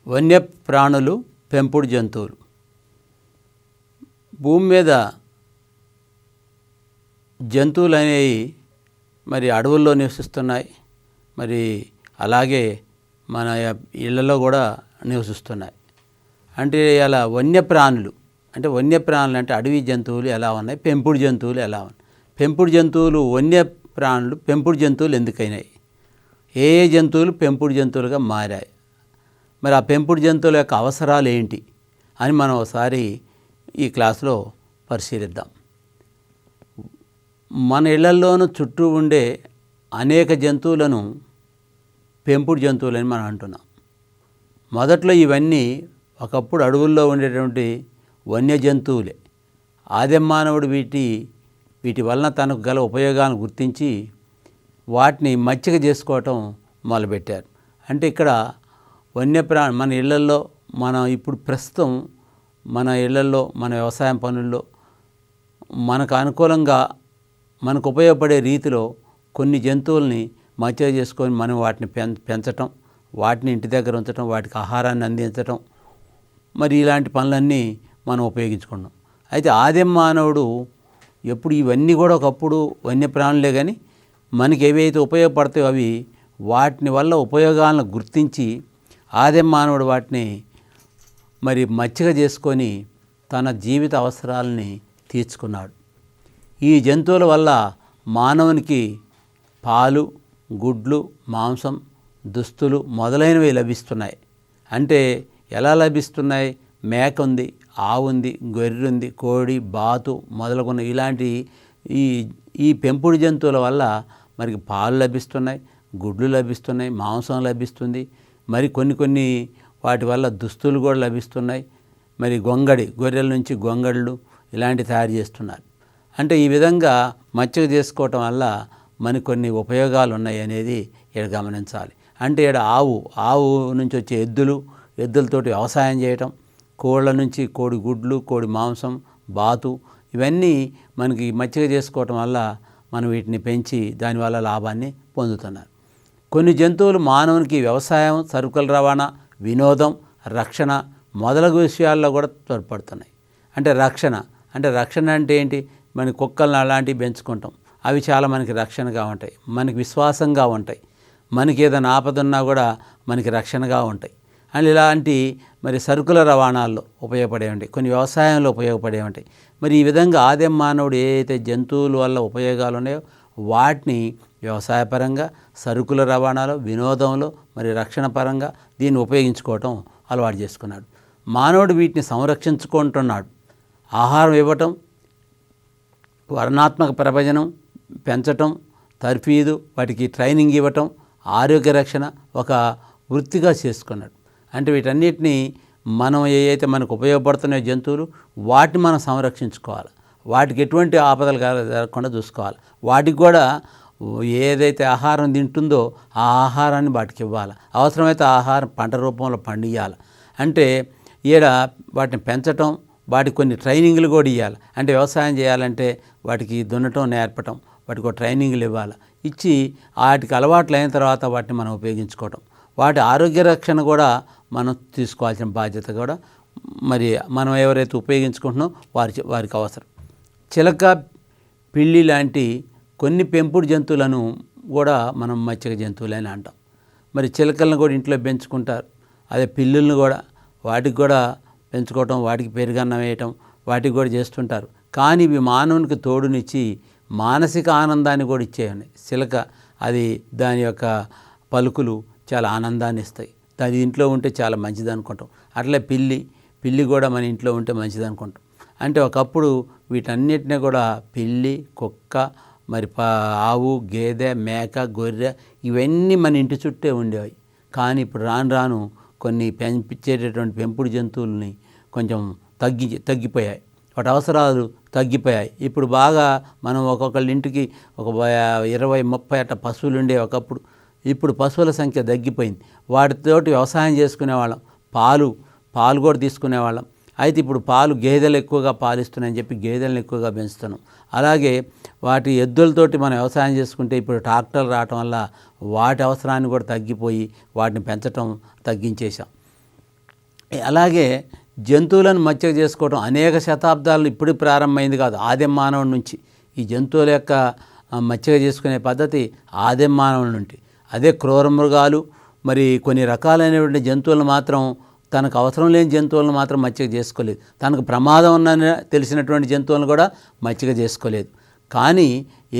వన్యప్రాణులు, పెంపుడు జంతువులు. భూమి మీద జంతువులు అనేవి మరి అడవుల్లో నివసిస్తున్నాయి, మరి అలాగే మన ఇళ్లలో కూడా నివసిస్తున్నాయి. అంటే అలా వన్యప్రాణులు అంటే అడవి జంతువులు ఎలా ఉన్నాయి, పెంపుడు జంతువులు ఎలా ఉన్నాయి. పెంపుడు జంతువులు వన్యప్రాణులు పెంపుడు జంతువులు ఎందుకైనాయి, ఏ జంతువులు పెంపుడు జంతువులుగా మారాయి, మరి ఆ పెంపుడు జంతువుల యొక్క అవసరాలు ఏంటి అని మనం ఒకసారి ఈ క్లాసులో పరిశీలిద్దాం. మన ఇళ్లల్లోనూ చుట్టూ ఉండే అనేక జంతువులను పెంపుడు జంతువులని మనం అంటున్నాం. మొదట్లో ఇవన్నీ ఒకప్పుడు అడవుల్లో ఉండేటువంటి వన్య జంతువులే. ఆదిమానవుడు వీటి వలన తనకు గల ఉపయోగాలను గుర్తించి వాటిని మచ్చిక చేసుకోవటం మొదలుపెట్టారు. అంటే ఇక్కడ మన ఇళ్లల్లో ఇప్పుడు ప్రస్తుతం మన ఇళ్లల్లో మన వ్యవసాయం పనుల్లో మనకు అనుకూలంగా మనకు ఉపయోగపడే రీతిలో కొన్ని జంతువుల్ని మచ్చిక చేసుకొని మనం వాటిని పెంచటం, వాటిని ఇంటి దగ్గర ఉంచటం, వాటికి ఆహారాన్ని అందించటం, మరి ఇలాంటి పనులన్నీ మనం ఉపయోగించుకున్నాం. అయితే ఆదిమ మానవుడు ఎప్పుడు ఇవన్నీ కూడా ఒకప్పుడు వన్యప్రాణులే, కానీ మనకి ఏవైతే ఉపయోగపడతాయో అవి వాటిని వల్ల ఉపయోగాలను గుర్తించి ఆదిమ మానవుడు వాటిని మరి మచ్చిక చేసుకొని తన జీవిత అవసరాలని తీర్చుకున్నాడు. ఈ జంతువుల వల్ల మానవునికి పాలు, గుడ్లు, మాంసం, దుస్తులు మొదలైనవి లభిస్తున్నాయి. అంటే ఎలా లభిస్తున్నాయి? మేక ఉంది, ఆవు ఉంది, గొర్రె ఉంది, కోడి, బాతు మొదలుగున్న ఇలాంటి ఈ పెంపుడు జంతువుల వల్ల మనకి పాలు లభిస్తున్నాయి, గుడ్లు లభిస్తున్నాయి, మాంసం లభిస్తుంది, మరి కొన్ని వాటి వల్ల దుస్తులు కూడా లభిస్తున్నాయి. మరి గొర్రెల నుంచి గొంగళ్ళు ఇలాంటివి తయారు చేస్తున్నారు. అంటే ఈ విధంగా మచ్చిక చేసుకోవటం వల్ల మనకు కొన్ని ఉపయోగాలు ఉన్నాయి అనేది ఇక్కడ గమనించాలి. అంటే ఇక్కడ ఆవు నుంచి వచ్చే ఎద్దులతోటి వ్యవసాయం చేయటం, కోళ్ళ నుంచి కోడి గుడ్లు, కోడి మాంసం, బాతు ఇవన్నీ మనకి మచ్చిక చేసుకోవటం వల్ల మనం వీటిని పెంచి దానివల్ల లాభాన్ని పొందుతున్నారు. కొన్ని జంతువులు మానవునికి వ్యవసాయం, సరుకుల రవాణా, వినోదం, రక్షణ మొదలగు విషయాల్లో కూడా తోడ్పడుతున్నాయి. అంటే రక్షణ అంటే ఏంటి? మన కుక్కలను అలాంటివి పెంచుకుంటాం, అవి చాలా మనకి రక్షణగా ఉంటాయి, మనకి విశ్వాసంగా ఉంటాయి, మనకి ఏదైనా ఆపదున్నా కూడా మనకి రక్షణగా ఉంటాయి. అండ్ ఇలాంటి మరి సరుకుల రవాణాల్లో ఉపయోగపడే ఉంటాయి, కొన్ని వ్యవసాయంలో ఉపయోగపడే ఉంటాయి. మరి ఈ విధంగా ఆదిమ మానవుడు ఏదైతే జంతువుల వల్ల ఉపయోగాలు ఉన్నాయో వాటిని వ్యవసాయపరంగా, సరుకుల రవాణాలో, వినోదంలో, మరి రక్షణ పరంగా దీన్ని ఉపయోగించుకోవటం అలవాటు చేసుకున్నాడు. మానవుడు వీటిని సంరక్షించుకుంటున్నాడు. ఆహారం ఇవ్వటం, వర్ణాత్మక ప్రభజనం, పెంచటం, తర్ఫీదు, వాటికి ట్రైనింగ్ ఇవ్వటం, ఆరోగ్య రక్షణ ఒక వృత్తిగా చేసుకున్నాడు. అంటే వీటన్నిటినీ మనం ఏవైతే మనకు ఉపయోగపడుతున్నాయో జంతువులు వాటిని మనం సంరక్షించుకోవాలి, వాటికి ఎటువంటి ఆపదలు జరగకుండా చూసుకోవాలి. వాటికి కూడా ఏదైతే ఆహారం తింటుందో ఆ ఆహారాన్ని వాటికి ఇవ్వాలి. అవసరమైతే ఆహారం పంట రూపంలో పండియాలి. అంటే వాటిని పెంచటం, వాటికి కొన్ని ట్రైనింగ్లు కూడా ఇవ్వాలి. అంటే వ్యవసాయం చేయాలంటే వాటికి దున్నటం నేర్పటం, వాటికి ట్రైనింగ్లు ఇవ్వాలి. ఇచ్చి వాటికి అలవాట్లు అయిన తర్వాత వాటిని మనం ఉపయోగించుకోవటం, వాటి ఆరోగ్య రక్షణ కూడా మనం తీసుకోవాల్సిన బాధ్యత కూడా మరి మనం ఎవరైతే ఉపయోగించుకుంటున్నామో వారికి అవసరం. చిలక, పిల్లి లాంటి కొన్ని పెంపుడు జంతువులను కూడా మనం మచ్చిక జంతువులని అంటాం. మరి చిలకలను కూడా ఇంట్లో పెంచుకుంటారు, అదే పిల్లులను కూడా వాటికి కూడా పెంచుకోవటం, వాటికి పెరుగన్నం వేయటం, వాటికి కూడా చేస్తుంటారు. కానీ ఇవి మానవునికి తోడునిచ్చి మానసిక ఆనందాన్ని కూడా ఇచ్చేయండి. చిలక దాని యొక్క పలుకులు చాలా ఆనందాన్ని ఇస్తాయి, అది ఇంట్లో ఉంటే చాలా మంచిది అనుకుంటాం. అట్లే పిల్లి కూడా మన ఇంట్లో ఉంటే మంచిది అనుకుంటాం. అంటే ఒకప్పుడు వీటన్నిటినీ కూడా పిల్లి, కుక్క, మరి ఆవు, గేదె, మేక, గొర్రె ఇవన్నీ మన ఇంటి చుట్టే ఉండేవి. కానీ ఇప్పుడు రాను కొన్ని పెంచేటటువంటి పెంపుడు జంతువులని కొంచెం తగ్గిపోయాయి, వాటి అవసరాలు తగ్గిపోయాయి. ఇప్పుడు బాగా మనం ఒక్కొక్కళ్ళ ఇంటికి ఒక 20-30 అట్ట పశువులు ఉండే ఒకప్పుడు. ఇప్పుడు పశువుల సంఖ్య తగ్గిపోయింది. వాటితోటి వ్యవసాయం చేసుకునేవాళ్ళం, పాలు కూడా తీసుకునేవాళ్ళం. అయితే ఇప్పుడు గేదెలు ఎక్కువగా పాలిస్తున్నాయని చెప్పి గేదెలను ఎక్కువగా పెంచుతున్నాం. అలాగే వాటి ఎద్దులతోటి మనం వ్యవసాయం చేసుకుంటే ఇప్పుడు ట్రాక్టర్లు రావటం వల్ల వాటి అవసరాన్ని కూడా తగ్గిపోయి వాటిని పెంచటం తగ్గించేశాం. అలాగే జంతువులను మచ్చిక చేసుకోవడం అనేక శతాబ్దాలు ఇప్పుడు ప్రారంభమైంది కాదు, ఆదిమ మానవుడి నుంచి ఈ జంతువుల యొక్క మచ్చిక చేసుకునే పద్ధతి ఆదిమ మానవుడి నుండి. అదే క్రూర మృగాలు మరి కొన్ని రకాలైనటువంటి జంతువులను మాత్రం తనకు అవసరం లేని జంతువులను మాత్రం మచ్చిక చేసుకోలేదు, తనకు ప్రమాదం ఉందని తెలిసినటువంటి జంతువులను కూడా మచ్చిక చేసుకోలేదు. కానీ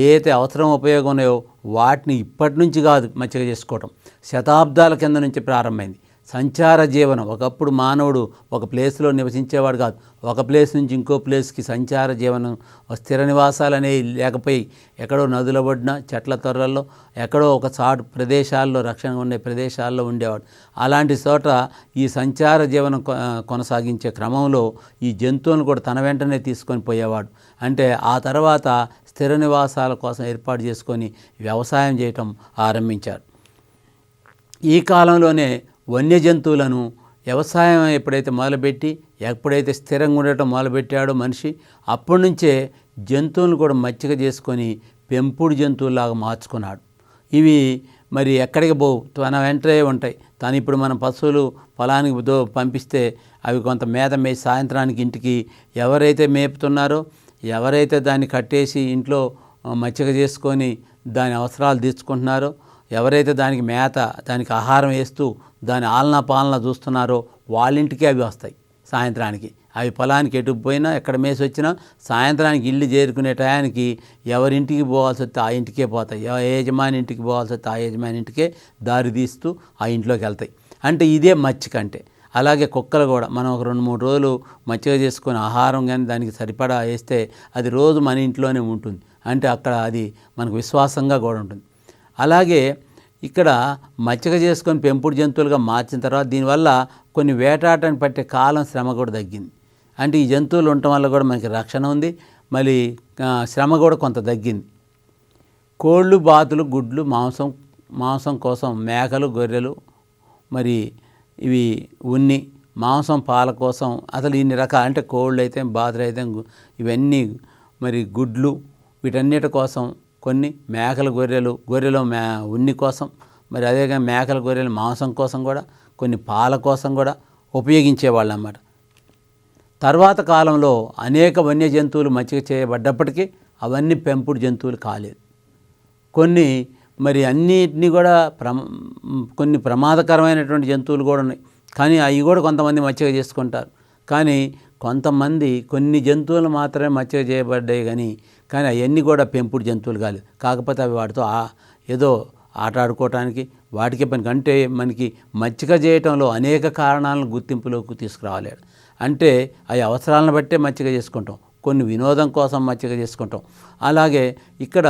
ఏదైతే అవసరం ఉపయోగం ఉన్నాయో వాటిని ఇప్పటి నుంచి కాదు మచ్చిక చేసుకోవటం, శతాబ్దాల కింద నుంచి ప్రారంభమైంది. సంచార జీవనం, ఒకప్పుడు మానవుడు ఒక ప్లేస్లో నివసించేవాడు కాదు, ఒక ప్లేస్ నుంచి ఇంకో ప్లేస్కి సంచార జీవనం, స్థిర నివాసాలు అనేవి లేకపోయి ఎక్కడో నదుల ఒడ్డున చెట్ల తొర్రల్లో ఎక్కడో ఒక చాటు ప్రదేశాల్లో రక్షణ ఉండే ప్రదేశాల్లో ఉండేవాడు. అలాంటి చోట ఈ సంచార జీవనం కొనసాగించే క్రమంలో ఈ జంతువులను కూడా తన వెంటనే తీసుకొని పోయేవాడు. అంటే ఆ తర్వాత స్థిర నివాసాల కోసం ఏర్పాటు చేసుకొని వ్యవసాయం చేయటం ఆరంభించారు. ఈ కాలంలోనే వన్య జంతువులను వ్యవసాయం ఎప్పుడైతే మొదలుపెట్టి ఎప్పుడైతే స్థిరంగా ఉండటం మొదలుపెట్టాడో మనిషి, అప్పటి నుంచే జంతువులను కూడా మచ్చిక చేసుకొని పెంపుడు జంతువులాగా మార్చుకున్నాడు. ఇవి మరి ఎక్కడికి పోవు, తన వెంటనే ఉంటాయి. తను ఇప్పుడు మనం పశువులు పొలానికి పంపిస్తే అవి కొంత మేత మేసి సాయంత్రానికి ఇంటికి ఎవరైతే మేపుతున్నారో, ఎవరైతే దాన్ని కట్టేసి ఇంట్లో మచ్చిక చేసుకొని దాని అవసరాలు తీర్చుకుంటున్నారో, ఎవరైతే దానికి మేత దానికి ఆహారం వేస్తూ దాని ఆలనా పాలన చూస్తున్నారో వాళ్ళింటికి అవి వస్తాయి సాయంత్రానికి. అవి పొలానికి ఎటు పోయినా ఎక్కడ మేసి వచ్చినా సాయంత్రానికి ఇల్లు చేరుకునే టయానికి ఎవరింటికి పోవాల్సి వస్తే ఆ ఇంటికే పోతాయి, ఏ యజమాని ఇంటికి పోవాల్సి వస్తే ఆ యజమాని ఇంటికే దారి తీస్తూ ఆ ఇంట్లోకి వెళ్తాయి. అంటే ఇదే మచ్చిక అంటే. అలాగే కుక్కలు కూడా మనం ఒక 2-3 రోజులు మచ్చిక చేసుకొని ఆహారం కానీ దానికి సరిపడా వేస్తే అది రోజు మన ఇంట్లోనే ఉంటుంది. అంటే అక్కడ అది మనకు విశ్వాసంగా కూడా ఉంటుంది. అలాగే ఇక్కడ మచ్చిక చేసుకొని పెంపుడు జంతువులుగా మార్చిన తర్వాత దీనివల్ల కొన్ని వేటాటానికి పట్టే కాలం శ్రమ కూడా తగ్గింది. అంటే ఈ జంతువులు ఉండటం వల్ల కూడా మనకి రక్షణ ఉంది, మళ్ళీ శ్రమ కూడా కొంత తగ్గింది. కోళ్ళు, బాతులు, గుడ్లు, మాంసం కోసం మేకలు, గొర్రెలు, మరి ఇవి ఉన్ని, మాంసం, పాల కోసం అసలు ఇన్ని రకాలు, అంటే కోళ్ళు అయితే బాతులు అయితే ఇవన్నీ, మరి గుడ్లు, వీటన్నిటి కోసం కొన్ని, మేకలు, గొర్రెలు ఉన్ని కోసం, మరి అదేగా మేకలు, గొర్రెలు మాంసం కోసం కూడా, కొన్ని పాల కోసం కూడా ఉపయోగించేవాళ్ళు అన్నమాట. తర్వాత కాలంలో అనేక వన్య జంతువులు మచ్చిక చేయబడ్డప్పటికీ అవన్నీ పెంపుడు జంతువులు కాలేదు. కొన్ని మరి అన్నిటినీ కూడా కొన్ని ప్రమాదకరమైనటువంటి జంతువులు కూడా ఉన్నాయి, కానీ అవి కూడా కొంతమంది మచ్చిక చేసుకుంటారు. కానీ కొంతమంది కొన్ని జంతువులు మాత్రమే మచ్చిక చేయబడ్డాయి, కానీ అవన్నీ కూడా పెంపుడు జంతువులు కాలేదు. కాకపోతే అవి వాటితో ఏదో ఆట ఆడుకోవటానికి వాటికే పనికి. అంటే మనకి మచ్చిక చేయటంలో అనేక కారణాలను గుర్తింపులోకి తీసుకురావాలి. అంటే అవి అవసరాలను బట్టే మచ్చిక చేసుకుంటాం, కొన్ని వినోదం కోసం మచ్చిక చేసుకుంటాం. అలాగే ఇక్కడ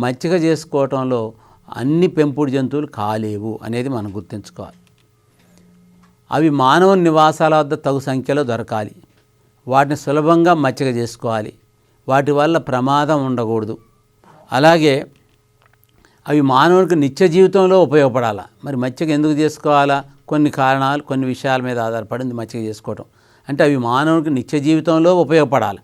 మచ్చిక చేసుకోవటంలో అన్ని పెంపుడు జంతువులు కాలేవు అనేది మనం గుర్తుంచుకోవాలి. అవి మానవ నివాసాల వద్ద తగు సంఖ్యలో దొరకాలి, వాటిని సులభంగా మచ్చిక చేసుకోవాలి, వాటి వల్ల ప్రమాదం ఉండకూడదు. అలాగే అవి మానవునికి నిత్య జీవితంలో ఉపయోగపడాలి. మరి మచ్చిక ఎందుకు చేసుకోవాలా? కొన్ని కారణాలు, కొన్ని విషయాల మీద ఆధారపడింది మచ్చిక చేసుకోవటం. అంటే అవి మానవునికి నిత్య జీవితంలో ఉపయోగపడాలి.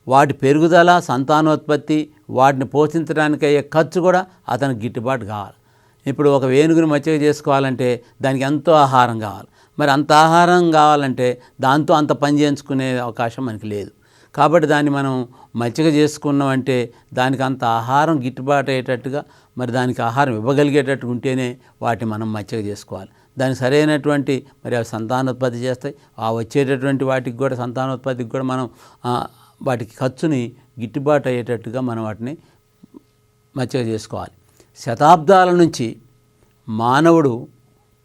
వాటి పెరుగుదల, సంతానోత్పత్తి, వాటిని పోషించడానికి అయ్యే ఖర్చు కూడా అతనికి గిట్టుబాటు కావాలి. ఇప్పుడు ఒక ఏనుగుని మచ్చిక చేసుకోవాలంటే దానికి ఎంతో ఆహారం కావాలి. మరి అంత ఆహారం కావాలంటే దాంతో అంత పని చేయించుకునే అవకాశం మనకి లేదు. కాబట్టి దాన్ని మనం మచ్చిక చేసుకున్నామంటే దానికి అంత ఆహారం గిట్టుబాటు అయ్యేటట్టుగా, మరి దానికి ఆహారం ఇవ్వగలిగేటట్టు ఉంటేనే వాటిని మనం మచ్చిక చేసుకోవాలి. దానికి సరైనటువంటి మరి అవి సంతానోత్పత్తి చేస్తాయి. ఆ వచ్చేటటువంటి వాటికి కూడా సంతానోత్పత్తికి కూడా మనం వాటికి ఖర్చుని గిట్టుబాటు అయ్యేటట్టుగా మనం వాటిని మచ్చిక చేసుకోవాలి. శతాబ్దాల నుంచి మానవుడు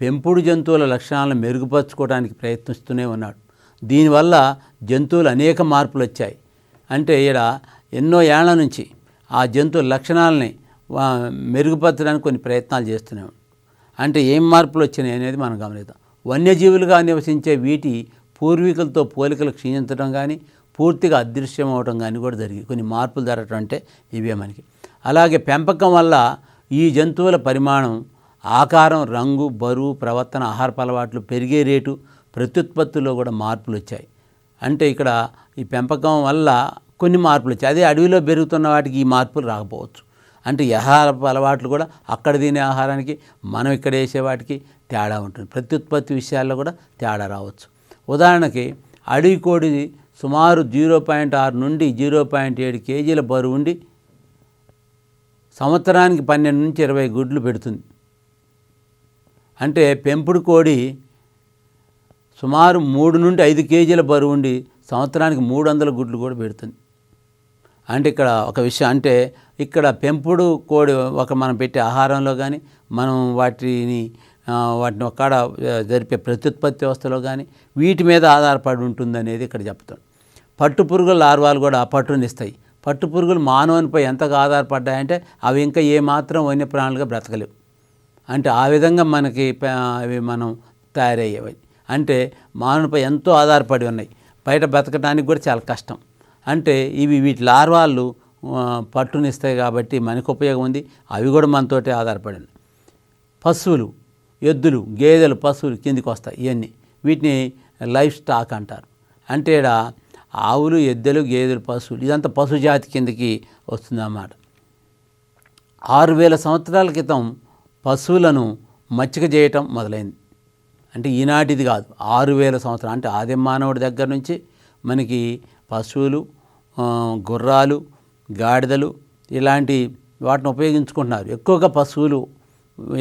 పెంపుడు జంతువుల లక్షణాలను మెరుగుపరచుకోవడానికి ప్రయత్నిస్తూనే ఉన్నాడు. దీనివల్ల జంతువులు అనేక మార్పులు వచ్చాయి. అంటే ఇక్కడ ఎన్నో ఏళ్ల నుంచి ఆ జంతువుల లక్షణాలని మెరుగుపరచడానికి కొన్ని ప్రయత్నాలు చేస్తున్నాం. అంటే ఏం మార్పులు వచ్చినాయి అనేది మనం గమనిద్దాం. వన్యజీవులుగా నివసించే వీటి పూర్వీకులతో పోలికలు క్షీణించడం కానీ, పూర్తిగా అదృశ్యం అవడం కానీ కూడా జరిగి కొన్ని మార్పులు జరగటం అంటే ఇవే మనకి. అలాగే పెంపకం వల్ల ఈ జంతువుల పరిమాణం, ఆకారం, రంగు, బరువు, ప్రవర్తన, ఆహారపు అలవాట్లు, పెరిగే రేటు, ప్రత్యుత్పత్తిలో కూడా మార్పులు వచ్చాయి. అంటే ఇక్కడ ఈ పెంపకం వల్ల కొన్ని మార్పులు వచ్చాయి. అదే అడవిలో పెరుగుతున్న వాటికి ఈ మార్పులు రాకపోవచ్చు. అంటే ఆహారపు అలవాట్లు కూడా అక్కడ తినే ఆహారానికి మనం ఇక్కడ వేసే వాటికి తేడా ఉంటుంది. ప్రత్యుత్పత్తి విషయాల్లో కూడా తేడా రావచ్చు. ఉదాహరణకి అడవి కోడి సుమారు 0.6 నుండి 0.7 కేజీల బరువు ఉండి సంవత్సరానికి 12 నుంచి 20 గుడ్లు పెడుతుంది. అంటే పెంపుడు కోడి సుమారు 3 నుండి 5 కేజీల బరువు ఉండి సంవత్సరానికి 300 గుడ్లు కూడా పెడుతుంది. అంటే ఇక్కడ ఒక విషయం, అంటే ఇక్కడ పెంపుడు కోడి మనం పెట్టే ఆహారంలో కానీ మనం వాటిని ఒక్కడ జరిపే ప్రత్యుత్పత్తి వ్యవస్థలో కానీ వీటి మీద ఆధారపడి ఉంటుందనేది ఇక్కడ చెప్తాం. పట్టుపురుగుల లార్వాలు కూడా పట్టునిస్తాయి. పట్టుపురుగులు మానవునిపై ఎంతగా ఆధారపడ్డాయంటే అవి ఇంకా ఏమాత్రం వన్యప్రాణులుగా బ్రతకలేవు. అంటే ఆ విధంగా మనకి అవి మనం తయారయ్యేవి. అంటే మానవునిపై ఎంతో ఆధారపడి ఉన్నాయి. బయట బ్రతకడానికి కూడా చాలా కష్టం. అంటే వీటి లార్వాలు పట్టునిస్తాయి కాబట్టి మనకు ఉపయోగం ఉంది. అవి కూడా మనతోటే ఆధారపడి ఉన్నాయి. పశువులు, ఎద్దులు, గేదెలు, పశువులు కిందికి వస్తాయి. ఇవన్నీ వీటిని లైఫ్ స్టాక్ అంటారు. అంటే ఇక్కడ ఆవులు, ఎద్దులు, గేదెలు, పశువులు ఇదంతా పశుజాతి కిందకి వస్తుందన్నమాట. 6000 సంవత్సరాల క్రితం పశువులను మచ్చిక చేయటం మొదలైంది. అంటే ఈనాటిది కాదు, 6000 సంవత్సరాలు. అంటే ఆది మానవుడి దగ్గర నుంచి మనకి పశువులు, గుర్రాలు, గాడిదలు ఇలాంటి వాటిని ఉపయోగించుకుంటున్నారు. ఎక్కువగా పశువులు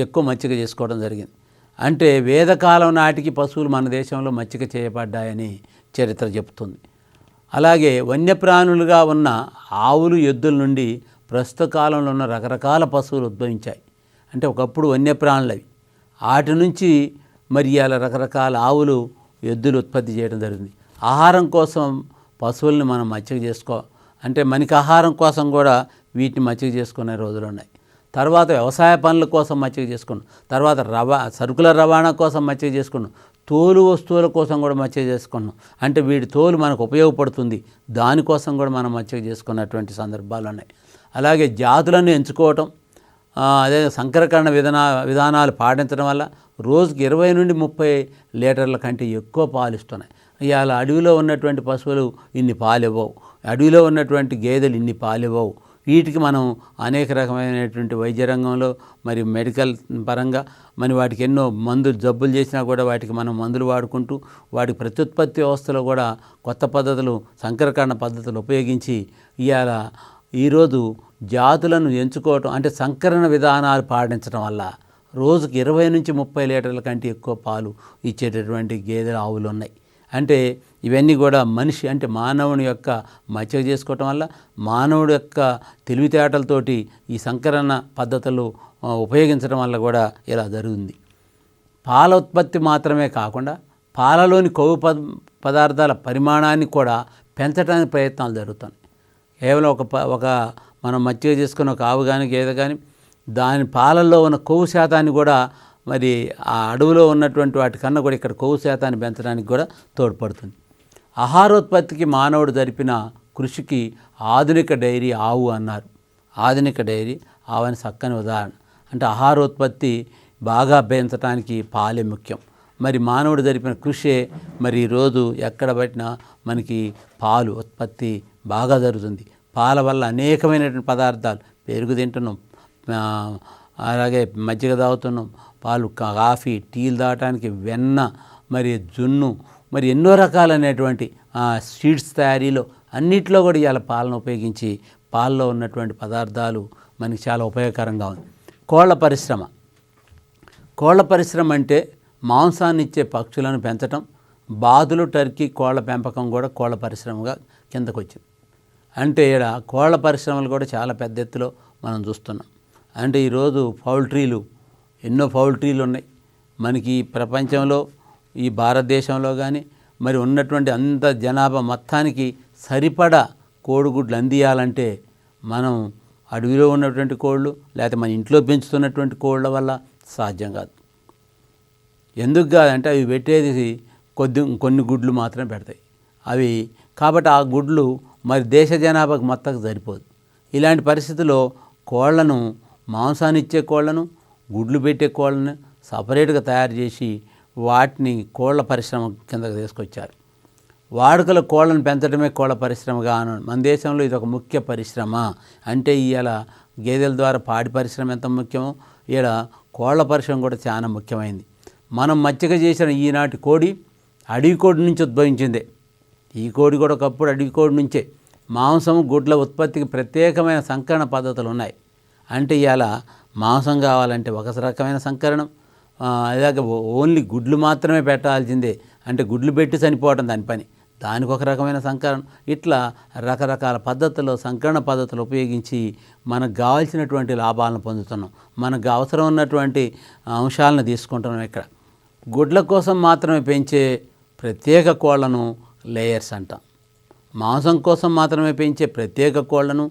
ఎక్కువ మచ్చిక చేసుకోవడం జరిగింది. అంటే వేదకాలం నాటికి పశువులు మన దేశంలో మచ్చిక చేయబడ్డాయని చరిత్ర చెబుతుంది. అలాగే వన్యప్రాణులుగా ఉన్న ఆవులు, ఎద్దుల నుండి ప్రస్తుత కాలంలో ఉన్న రకరకాల పశువులు ఉద్భవించాయి. అంటే ఒకప్పుడు వన్యప్రాణులు అవి. వాటి నుంచి మరి అలా రకరకాల ఆవులు, ఎద్దులు ఉత్పత్తి చేయడం జరిగింది. ఆహారం కోసం పశువుల్ని మనం మచ్చిక అంటే మనకి ఆహారం కోసం కూడా వీటిని మచ్చిక చేసుకునే రోజులు ఉన్నాయి. తర్వాత వ్యవసాయ పనుల కోసం మచ్చిక చేసుకున్నాం. తర్వాత సరుకుల రవాణా కోసం మచ్చిక చేసుకున్నాం. తోలు వస్తువుల కోసం కూడా మచ్చిక చేసుకున్నాం. అంటే వీటి తోలు మనకు ఉపయోగపడుతుంది, దానికోసం కూడా మనం మచ్చిక చేసుకున్నటువంటి సందర్భాలు ఉన్నాయి. అలాగే జాతులను ఎంచుకోవటం, అదే సంకరకరణ విధానాలు పాటించడం వల్ల రోజుకి 20 నుండి 30 లీటర్ల కంటే ఎక్కువ పాలు ఇస్తున్నాయి. ఇవాళ అడవిలో ఉన్నటువంటి పశువులు ఇన్ని పాలు ఇవ్వవు, అడవిలో ఉన్నటువంటి గేదెలు ఇన్ని పాలు ఇవ్వవు. వీటికి మనం అనేక రకమైనటువంటి వైద్య రంగంలో మరి మెడికల్ పరంగా మరి వాటికి ఎన్నో జబ్బులు చేసినా కూడా వాటికి మనం మందులు వాడుకుంటూ వాటికి ప్రత్యుత్పత్తి వ్యవస్థలో కూడా కొత్త పద్ధతులు, సంకరకరణ పద్ధతులు ఉపయోగించి ఇవాళ ఈరోజు జాతులను ఎంచుకోవటం, అంటే సంకరణ విధానాలు పాటించడం వల్ల రోజుకి 20 నుంచి 30 లీటర్ల కంటే ఎక్కువ పాలు ఇచ్చేటటువంటి గేదెలు, ఆవులు ఉన్నాయి. అంటే ఇవన్నీ కూడా మనిషి, అంటే మానవుని యొక్క మచ్చిక చేసుకోవటం వల్ల, మానవుడి యొక్క తెలివితేటలతోటి ఈ సంకరణ పద్ధతులు ఉపయోగించడం వల్ల కూడా ఇలా జరుగుతుంది. పాల ఉత్పత్తి మాత్రమే కాకుండా పాలలోని కొవ్వు పదార్థాల పరిమాణాన్ని కూడా పెంచడానికి ప్రయత్నాలు జరుగుతున్నాయి. కేవలం ఒక మనం మచ్చిక చేసుకున్న ఒక ఆవు కానీ గేదె కానీ దాని పాలల్లో ఉన్న కొవ్వు శాతాన్ని కూడా మరి ఆ అడవిలో ఉన్నటువంటి వాటికన్నా కూడా ఇక్కడ కొవ్వు శాతాన్ని పెంచడానికి కూడా తోడ్పడుతుంది. ఆహారోత్పత్తికి మానవుడు జరిపిన కృషికి ఆధునిక డైరీ ఆవు అన్నారు. ఆధునిక డైరీ ఆవు అని చక్కని ఉదాహరణ. అంటే ఆహారోత్పత్తి బాగా పెంచడానికి పాలే ముఖ్యం. మరి మానవుడు జరిపిన కృషే మరి ఈరోజు ఎక్కడ పట్టినా మనకి పాలు ఉత్పత్తి బాగా జరుగుతుంది. పాల వల్ల అనేకమైనటువంటి పదార్థాలు, పెరుగు తింటున్నాం, అలాగే మజ్జిగ తాగుతున్నాం, పాలు, కాఫీ, టీలు తాగటానికి వెన్న, మరి జున్ను, మరి ఎన్నో రకాలైనటువంటి స్వీట్స్ తయారీలో అన్నిట్లో కూడా ఇవాళ పాలను ఉపయోగించి పాలలో ఉన్నటువంటి పదార్థాలు మనకి చాలా ఉపయోగకరంగా ఉంది. కోళ్ల పరిశ్రమ. కోళ్ల పరిశ్రమ అంటే మాంసాన్ని ఇచ్చే పక్షులను పెంచటం. బాతులు, టర్కీ, కోళ్ల పెంపకం కూడా కోళ్ల పరిశ్రమగా కిందకు వచ్చింది. అంటే ఇక్కడ కోళ్ల పరిశ్రమలు కూడా చాలా పెద్ద ఎత్తులో మనం చూస్తున్నాం. అంటే ఈరోజు ఎన్నో పౌల్ట్రీలు ఉన్నాయి మనకి ప్రపంచంలో, ఈ భారతదేశంలో కానీ మరి ఉన్నటువంటి అంత జనాభా మొత్తానికి సరిపడా కోడిగుడ్లు అందియాలంటే మనం అడవిలో ఉన్నటువంటి కోళ్ళు లేకపోతే మన ఇంట్లో పెంచుతున్నటువంటి కోళ్ళ వల్ల సాధ్యం కాదు. ఎందుకు కాదంటే అవి పెట్టేది కొన్ని గుడ్లు మాత్రమే పెడతాయి అవి. కాబట్టి ఆ గుడ్లు మరి దేశ జనాభాకు మొత్తం సరిపోదు. ఇలాంటి పరిస్థితుల్లో కోళ్లను, మాంసాన్ని ఇచ్చే కోళ్లను, గుడ్లు పెట్టే కోళ్ళను సపరేట్గా తయారు చేసి వాటిని కోళ్ల పరిశ్రమ కిందకు తీసుకొచ్చారు. వాడుకల కోళ్లను పెంచడమే కోళ్ల పరిశ్రమగా అన్నాడు. మన దేశంలో ఇది ఒక ముఖ్య పరిశ్రమ. అంటే ఇవాళ గేదెల ద్వారా పాడి పరిశ్రమ ఎంత ముఖ్యమో ఇక్కడ కోళ్ల పరిశ్రమ కూడా చాలా ముఖ్యమైంది. మనం మచ్చిక చేసిన ఈనాటి కోడి అడవి కోడి నుంచి ఉద్భవించిందే. ఈ కోడి కూడా ఒకప్పుడు అడవి కోడి నుంచే. మాంసం గుడ్ల ఉత్పత్తికి ప్రత్యేకమైన సంకరణ పద్ధతులు ఉన్నాయి. అంటే ఇవాళ మాంసం కావాలంటే ఒక రకమైన సంకరణం, అలాగే ఓన్లీ గుడ్లు మాత్రమే పెట్టాల్సిందే అంటే గుడ్లు పెట్టి చనిపోవడం దాని పని, దానికి ఒక రకమైన సంకరణం. ఇట్లా రకరకాల పద్ధతుల్లో సంకరణ పద్ధతులు ఉపయోగించి మనకు కావాల్సినటువంటి లాభాలను పొందుతున్నాం. మనకు అవసరం ఉన్నటువంటి అంశాలను తీసుకుంటున్నాం. ఇక్కడ గుడ్ల కోసం మాత్రమే పెంచే ప్రత్యేక కోళ్లను లేయర్స్ అంటాం. మాంసం కోసం మాత్రమే పెంచే ప్రత్యేక కోళ్లను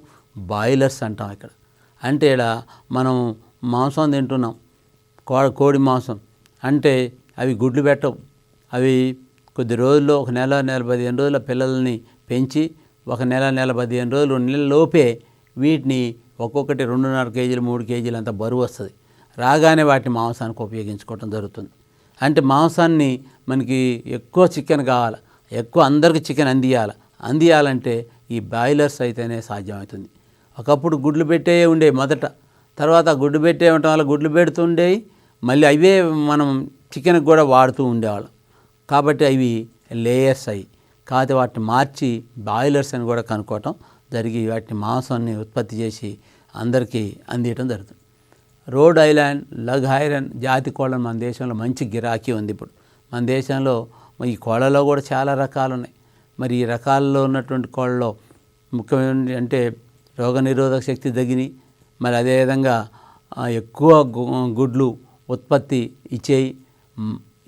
బాయిలర్స్ అంటాం. ఇక్కడ అంటే ఇక్కడ మనం మాంసం తింటున్నాం, కోడి మాంసం అంటే అవి గుడ్లు పెట్టవు. అవి కొద్ది రోజుల్లో ఒక నెల 15 రోజుల పిల్లల్ని పెంచి ఒక నెల 15 రోజులు 2 నెలల లోపే వీటిని ఒక్కొక్కటి 2.5 కేజీలు 3 కేజీలు అంత బరువు వస్తుంది. రాగానే వాటిని మాంసానికి ఉపయోగించుకోవటం జరుగుతుంది. అంటే మాంసాన్ని మనకి ఎక్కువ చికెన్ కావాలి, ఎక్కువ అందరికి చికెన్ అందియాలంటే ఈ బాయిలర్స్ అయితేనే సాధ్యమవుతుంది. ఒకప్పుడు గుడ్లు పెట్టే ఉండే మొదట, తర్వాత గుడ్లు పెట్టే ఉండటం వల్ల గుడ్లు పెడుతుండేవి, మళ్ళీ అవే మనం చికెన్కి కూడా వాడుతూ ఉండేవాళ్ళం. కాబట్టి అవి లేయర్స్ అయ్యి కాకపోతే వాటిని మార్చి బాయిలర్స్ అని కూడా కనుక్కోవటం జరిగి వాటిని మాంసాన్ని ఉత్పత్తి చేసి అందరికీ అందియటం జరుగుతుంది. రోడ్ ఐలాండ్, లగ్ ఐరన్ జాతి కోళ్ళను మన దేశంలో మంచి గిరాకీ ఉంది. ఇప్పుడు మన దేశంలో ఈ కోళ్ళలో కూడా చాలా రకాలు ఉన్నాయి. మరి ఈ రకాల్లో ఉన్నటువంటి కోళ్ళలో ముఖ్యమైన అంటే రోగనిరోధక శక్తి తగ్గినాయి, మరి అదేవిధంగా ఎక్కువ గుడ్లు ఉత్పత్తి ఇచ్చేయి.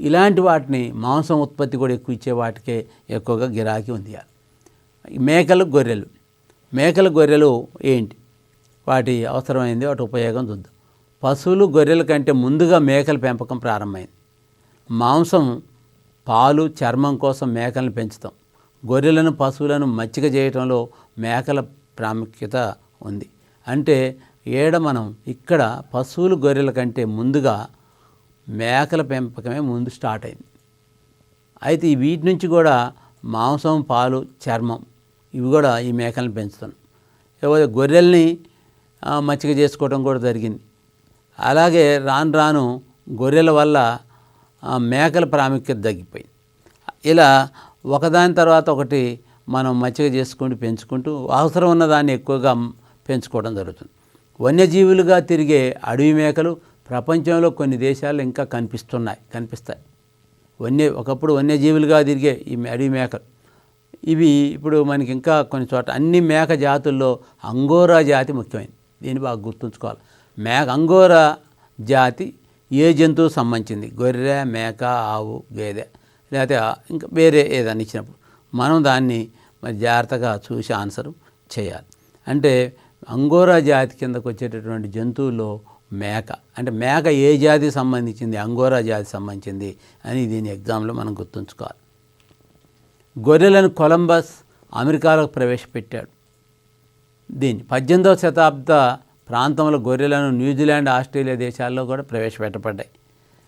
ఇలాంటి వాటిని మాంసం ఉత్పత్తి కూడా ఎక్కువ ఇచ్చే వాటికే ఎక్కువగా గిరాకీ ఉంది. మేకలు గొర్రెలు ఏంటి, వాటి అవసరమైంది, వాటి ఉపయోగం చూద్దాం. పశువులు గొర్రెల కంటే ముందుగా మేకల పెంపకం ప్రారంభమైంది. మాంసం, పాలు, చర్మం కోసం మేకలను పెంచుతాం. గొర్రెలను, పశువులను మచ్చిక చేయటంలో మేకల ప్రాముఖ్యత ఉంది. అంటే మనం ఇక్కడ పశువులు గొర్రెల కంటే ముందుగా మేకల పెంపకమే ముందు స్టార్ట్ అయింది. అయితే వీటి నుంచి కూడా మాంసం, పాలు, చర్మం ఇవి కూడా ఈ మేకలను పెంచుతున్నాం. గొర్రెల్ని మచ్చిక చేసుకోవడం కూడా జరిగింది. అలాగే రాను రాను గొర్రెల వల్ల మేకల ప్రాముఖ్యత తగ్గిపోయింది. ఇలా ఒకదాని తర్వాత ఒకటి మనం మచ్చిక చేసుకుంటూ పెంచుకుంటూ అవసరం ఉన్నదాన్ని ఎక్కువగా పెంచుకోవడం జరుగుతుంది. వన్యజీవులుగా తిరిగే అడవి మేకలు ప్రపంచంలో కొన్ని దేశాలు ఇంకా కనిపిస్తాయి. ఒకప్పుడు వన్యజీవులుగా తిరిగే ఈ అడవి మేకలు ఇవి ఇప్పుడు మనకి ఇంకా కొన్ని చోట అన్ని మేక జాతుల్లో అంగోరా జాతి ముఖ్యమైనది. దీన్ని బాగా గుర్తుంచుకోవాలి. అంగోరా జాతి ఏ జంతువు సంబంధించింది, గొర్రె, మేక, ఆవు, గేదె లేకపోతే ఇంకా వేరే ఏదైనా ఇచ్చినప్పుడు మనం దాన్ని మరి జాగ్రత్తగా చూసి ఆన్సర్ చేయాలి. అంటే అంగోరా జాతి కిందకు వచ్చేటటువంటి జంతువుల్లో మేక అంటే మేక ఏ జాతికి సంబంధించింది, అంగోరా జాతికి సంబంధించింది అని దీని ఎగ్జామ్లో మనం గుర్తుంచుకోవాలి. గొర్రెలను కొలంబస్ అమెరికాలోకి ప్రవేశపెట్టాడు. దీన్ని 18వ శతాబ్ద ప్రాంతంలో గొర్రెలను న్యూజిలాండ్, ఆస్ట్రేలియా దేశాల్లో కూడా ప్రవేశపెట్టబడ్డాయి.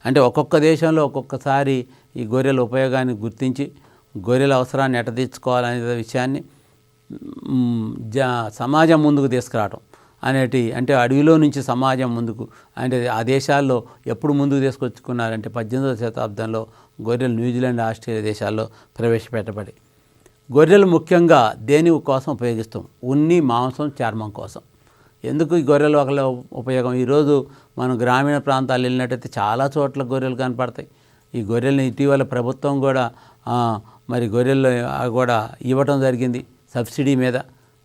అంటే ఒక్కొక్క దేశంలో ఒక్కొక్కసారి ఈ గొర్రెల ఉపయోగాన్ని గుర్తించి గొర్రెల అవసరాన్ని ఎట్ట తీర్చుకోవాలనే విషయాన్ని సమాజం ముందుకు తీసుకురావటం అంటే అడవిలో నుంచి సమాజం ముందుకు అంటే ఆ దేశాల్లో ఎప్పుడు ముందుకు తీసుకొచ్చుకున్నారంటే 18వ శతాబ్దంలో గొర్రెలు న్యూజిలాండ్, ఆస్ట్రేలియా దేశాల్లో ప్రవేశపెట్టబడి. గొర్రెలు ముఖ్యంగా దేని కోసం ఉపయోగిస్తాం, ఉన్ని, మాంసం, చర్మం కోసం. ఎందుకు ఈ గొర్రెలు ఒకళ్ళ ఉపయోగం, ఈరోజు మనం గ్రామీణ ప్రాంతాలు వెళ్ళినట్టయితే చాలా చోట్ల గొర్రెలు కనపడతాయి. ఈ గొర్రెల్ని ఇటీవల ప్రభుత్వం కూడా మరి గొర్రెలు కూడా ఇవ్వటం జరిగింది, సబ్సిడీ మీద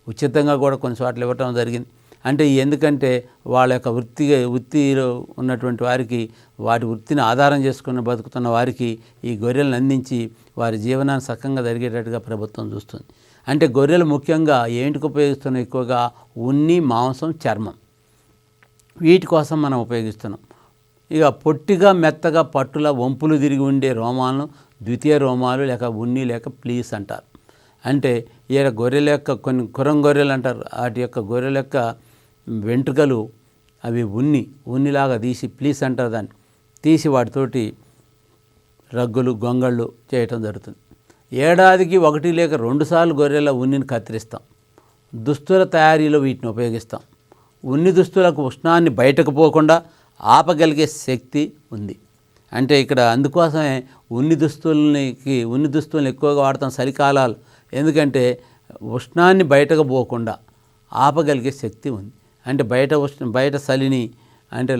ఉచితంగా కూడా కొన్ని చోట్ల ఇవ్వటం జరిగింది. అంటే ఎందుకంటే వాళ్ళ యొక్క వృత్తిలో ఉన్నటువంటి వారికి వాటి వృత్తిని ఆధారం చేసుకుని బతుకుతున్న వారికి ఈ గొర్రెలను అందించి వారి జీవనాన్ని సక్కంగా జరిగేటట్టుగా ప్రభుత్వం చూస్తుంది. అంటే గొర్రెలు ముఖ్యంగా ఏంటికి ఉపయోగిస్తున్నాం, ఎక్కువగా ఉన్ని, మాంసం, చర్మం వీటి కోసం మనం ఉపయోగిస్తున్నాం. ఇక పొట్టిగా మెత్తగా పట్టుల వంపులు తిరిగి ఉండే రోమాలను ద్వితీయ రోమాలు లేక ఉన్ని లేక ప్లీస్ అంటారు. అంటే ఈ గొర్రెల యొక్క కొన్ని కురం గొర్రెలు అంటారు, వాటి యొక్క గొర్రెల యొక్క వెంట్రుకలు అవి ఉన్నిలాగా తీసి ప్లీస్ అంటారు, దాన్ని తీసి వాటితోటి రగ్గులు, గొంగళ్ళు చేయటం జరుగుతుంది. ఏడాదికి 1 లేక 2 సార్లు గొర్రెల ఉన్నిని కత్తిరిస్తాం. దుస్తుల తయారీలో వీటిని ఉపయోగిస్తాం. ఉన్ని దుస్తులకు ఉష్ణాన్ని బయటకు పోకుండా ఆపగలిగే శక్తి ఉంది. అంటే ఇక్కడ అందుకోసమే ఉన్ని దుస్తుల్ని ఎక్కువగా వాడతాం చలికాలాలు. ఎందుకంటే ఉష్ణాన్ని బయటకు పోకుండా ఆపగలిగే శక్తి ఉంది. అంటే బయట చలిని అంటే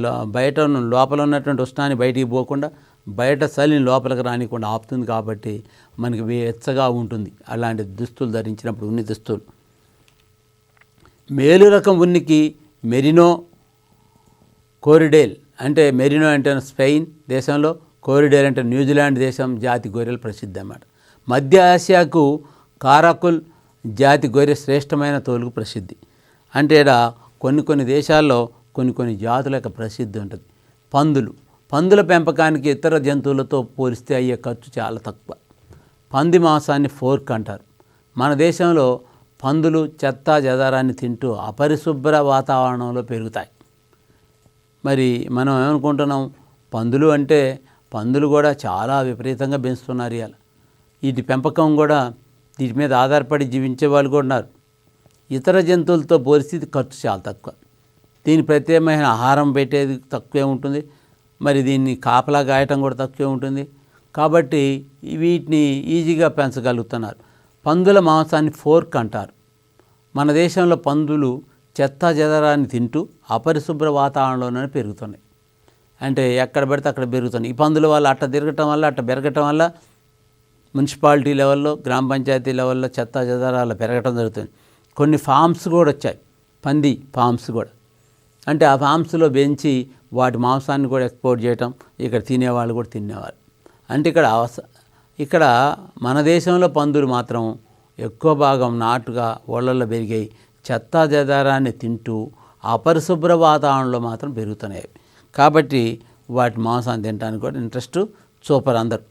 లోపల ఉన్నటువంటి ఉష్ణాన్ని బయటికి పోకుండా బయట చలిని లోపలికి రానికుండా ఆపుతుంది. కాబట్టి మనకి వెచ్చగా ఉంటుంది అలాంటి దుస్తులు ధరించినప్పుడు, ఉన్ని దుస్తులు. మేలు రకం ఉనికి మెరినో కోరిడేల్, అంటే మెరినో అంటే స్పెయిన్ దేశంలో, కోరిడేల్ అంటే న్యూజిలాండ్ దేశం జాతి గొర్రెలు ప్రసిద్ధి అన్నమాట. మధ్య ఆసియాకు కారాకుల్ జాతి గొర్రె శ్రేష్టమైన తోలుకు ప్రసిద్ధి. అంటే ఇక్కడ కొన్ని దేశాల్లో కొన్ని జాతుల యొక్క ప్రసిద్ధి ఉంటుంది. పందుల పెంపకానికి ఇతర జంతువులతో పోలిస్తే అయ్యే ఖర్చు చాలా తక్కువ. పంది మాంసాన్ని ఫోర్క్ అంటారు. మన దేశంలో పందులు చెత్త చెదారాన్ని తింటూ అపరిశుభ్ర వాతావరణంలో పెరుగుతాయి. మరి మనం ఏమనుకుంటున్నాం, పందులు కూడా చాలా విపరీతంగా పెంచుతున్నారు ఇవాళ. వీటి పెంపకం కూడా వీటి మీద ఆధారపడి జీవించే వాళ్ళు కూడా ఉన్నారు. ఇతర జంతువులతో పోలిస్తే ఖర్చు చాలా తక్కువ. దీని ప్రత్యేకమైన ఆహారం పెట్టేది తక్కువే ఉంటుంది. మరి దీన్ని కాపలా గాయటం కూడా తక్కువే ఉంటుంది. కాబట్టి వీటిని ఈజీగా పెంచగలుగుతున్నారు. పందుల మాంసాన్ని ఫోర్క్ అంటారు. మన దేశంలో పందులు చెత్త చెదరాన్ని తింటూ అపరిశుభ్ర వాతావరణంలోనే పెరుగుతున్నాయి. అంటే ఎక్కడ పడితే అక్కడ పెరుగుతున్నాయి. ఈ పందుల వల్ల అట్ట పెరగటం వల్ల మున్సిపాలిటీ లెవెల్లో, గ్రామ పంచాయతీ లెవెల్లో చెత్త చెదారాలు పెరగటం జరుగుతుంది. కొన్ని ఫామ్స్ కూడా వచ్చాయి, పంది ఫామ్స్ కూడా. అంటే ఆ ఫామ్స్లో పెంచి వాటి మాంసాన్ని కూడా ఎక్స్పోర్ట్ చేయటం, ఇక్కడ తినేవాళ్ళు కూడా తినేవాళ్ళు. అంటే ఇక్కడ మన దేశంలో పందులు మాత్రం ఎక్కువ భాగం నాటుగా ఓళ్ళల్లో పెరిగాయి. చెత్త చెదారాన్ని తింటూ అపరిశుభ్ర వాతావరణంలో మాత్రం పెరుగుతున్నాయి. కాబట్టి వాటి మాంసాన్ని తినడానికి కూడా ఇంట్రెస్ట్ చూపరు అందరు.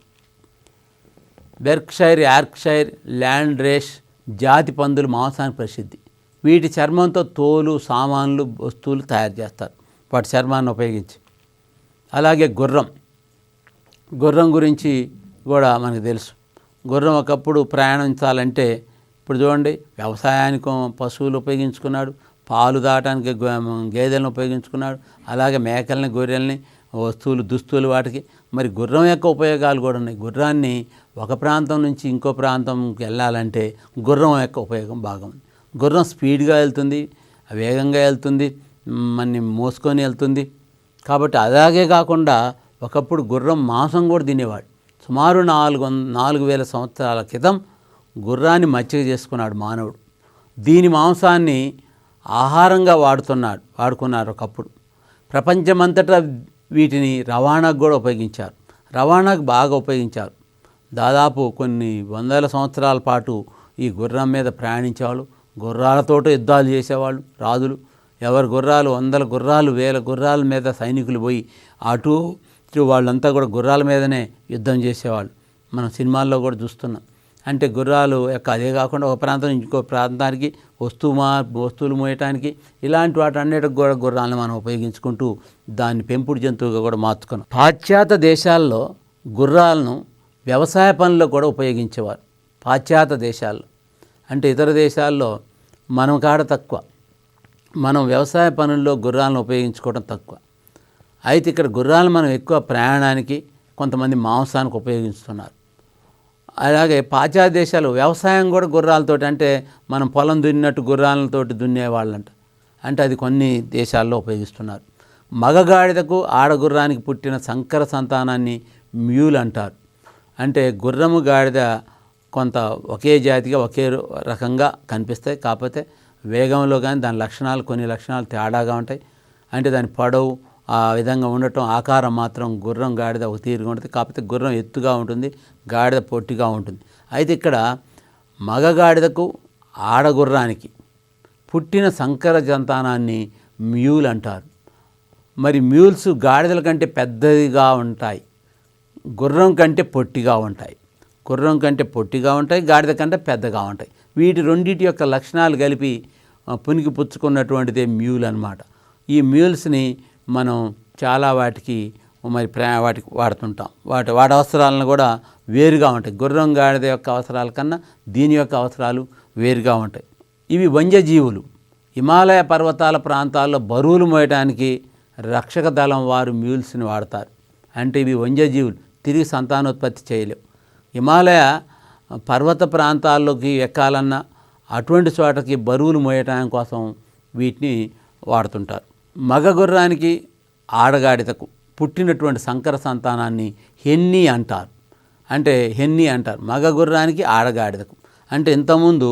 బెర్క్షైర్, యార్క్షైర్, ల్యాండ్ రేష్ జాతి పందులు మాంసానికి ప్రసిద్ధి. వీటి చర్మంతో తోలు, సామాన్లు, వస్తువులు తయారు చేస్తారు వాటి చర్మాన్ని ఉపయోగించి. అలాగే గుర్రం గురించి కూడా మనకు తెలుసు. గుర్రం ఒకప్పుడు ప్రయాణించాలంటే, ఇప్పుడు చూడండి, వ్యవసాయానికి పశువులు ఉపయోగించుకున్నాడు, పాలు దాటానికి గేదెలను ఉపయోగించుకున్నాడు, అలాగే మేకల్ని, గొర్రెల్ని, వస్తువులు, దుస్తులు వాటికి. మరి గుర్రం యొక్క ఉపయోగాలు కూడా ఉన్నాయి. గుర్రాన్ని ఒక ప్రాంతం నుంచి ఇంకో ప్రాంతంకి వెళ్ళాలంటే గుర్రం యొక్క ఉపయోగం బాగా ఉంది. గుర్రం స్పీడ్గా వెళ్తుంది, వేగంగా వెళ్తుంది, మనని మోసుకొని వెళ్తుంది. కాబట్టి అలాగే కాకుండా ఒకప్పుడు గుర్రం మాంసం కూడా తినేవాడు. సుమారు 4,000 సంవత్సరాల క్రితం గుర్రాన్ని మచ్చిక చేసుకున్నాడు మానవుడు. దీని మాంసాన్ని ఆహారంగా వాడుకున్నారు ఒకప్పుడు. ప్రపంచమంతటా వీటిని రవాణాకు కూడా ఉపయోగించారు. రవాణాకు బాగా ఉపయోగించారు. దాదాపు కొన్ని వందల సంవత్సరాల పాటు ఈ గుర్రం మీద ప్రయాణించేవాళ్ళు. గుర్రాలతోటి యుద్ధాలు చేసేవాళ్ళు రాజులు. ఎవరి గుర్రాలు, 100 గుర్రాలు, 1000 గుర్రాల మీద సైనికులు పోయి అటు వాళ్ళంతా కూడా గుర్రాల మీదనే యుద్ధం చేసేవాళ్ళు. మనం సినిమాల్లో కూడా చూస్తున్నాం. అంటే గుర్రాలు యొక్క అదే కాకుండా ఒక ప్రాంతం నుంచి ఇంకో ప్రాంతానికి వస్తువులు మోయటానికి ఇలాంటి వాటి అన్నిటికి కూడా గుర్రాలను మనం ఉపయోగించుకుంటూ దాన్ని పెంపుడు జంతువుగా కూడా మార్చుకున్నాం. పాశ్చాత్య దేశాల్లో గుర్రాలను వ్యవసాయ పనుల్లో కూడా ఉపయోగించేవారు. పాశ్చాత్య దేశాల్లో అంటే ఇతర దేశాల్లో మనం కాడ తక్కువ. మనం వ్యవసాయ పనుల్లో గుర్రాలను ఉపయోగించుకోవడం తక్కువ. అయితే ఇక్కడ గుర్రాలను మనం ఎక్కువ ప్రయాణానికి, కొంతమంది మాంసానికి ఉపయోగిస్తున్నారు. అలాగే పాశ్చాత్య దేశాలు వ్యవసాయం కూడా గుర్రాలతోటి, అంటే మనం పొలం దున్నినట్టు గుర్రాలతోటి దున్నేవాళ్ళంట. అంటే అది కొన్ని దేశాల్లో ఉపయోగిస్తున్నారు. మగగాడిదకు ఆడగుర్రానికి పుట్టిన సంకర సంతానాన్ని మ్యూల్ అంటారు. అంటే గుర్రము గాడిద కొంత ఒకే జాతిగా ఒకే రకంగా కనిపిస్తాయి. కాకపోతే వేగంలో కానీ దాని కొన్ని లక్షణాలు తేడాగా ఉంటాయి. అంటే దాని పొడవు ఆ విధంగా ఉండటం, ఆకారం మాత్రం గుర్రం గాడిద ఒక తీరుగా ఉంటుంది. కాకపోతే గుర్రం ఎత్తుగా ఉంటుంది, గాడిద పొట్టిగా ఉంటుంది. అయితే ఇక్కడ మగగాడిదకు ఆడగుర్రానికి పుట్టిన సంకర సంతానాన్ని మ్యూల్ అంటారు. మరి మ్యూల్స్ గాడిదల కంటే పెద్దదిగా ఉంటాయి, గుర్రం కంటే పొట్టిగా ఉంటాయి. గాడిద కంటే పెద్దగా ఉంటాయి. వీటి రెండింటి యొక్క లక్షణాలు కలిపి పునికి పుచ్చుకున్నటువంటిదే మ్యూల్ అన్నమాట. ఈ మ్యూల్స్ని మనం చాలా వాటికి వాడుతుంటాం. వాటి అవసరాలను కూడా వేరుగా ఉంటాయి. గుర్రం గాడిద యొక్క అవసరాల కన్నా దీని యొక్క అవసరాలు వేరుగా ఉంటాయి. ఇవి వన్యజీవులు. హిమాలయ పర్వతాల ప్రాంతాల్లో బరువులు మోయడానికి రక్షక దళం వారు మ్యూల్స్ని వాడతారు. అంటే ఇవి వన్యజీవులు, తిరిగి సంతానోత్పత్తి చేయలేవు. హిమాలయ పర్వత ప్రాంతాల్లోకి ఎక్కాలన్నా అటువంటి చోటకి బరువులు మోయటం కోసం వీటిని వాడుతుంటారు. మగ గుర్రానికి ఆడగాడిదకు పుట్టినటువంటి సంకర సంతానాన్ని హెన్నీ అంటారు. మగ గుర్రానికి ఆడగాడిదకు అంటే ఇంతకుముందు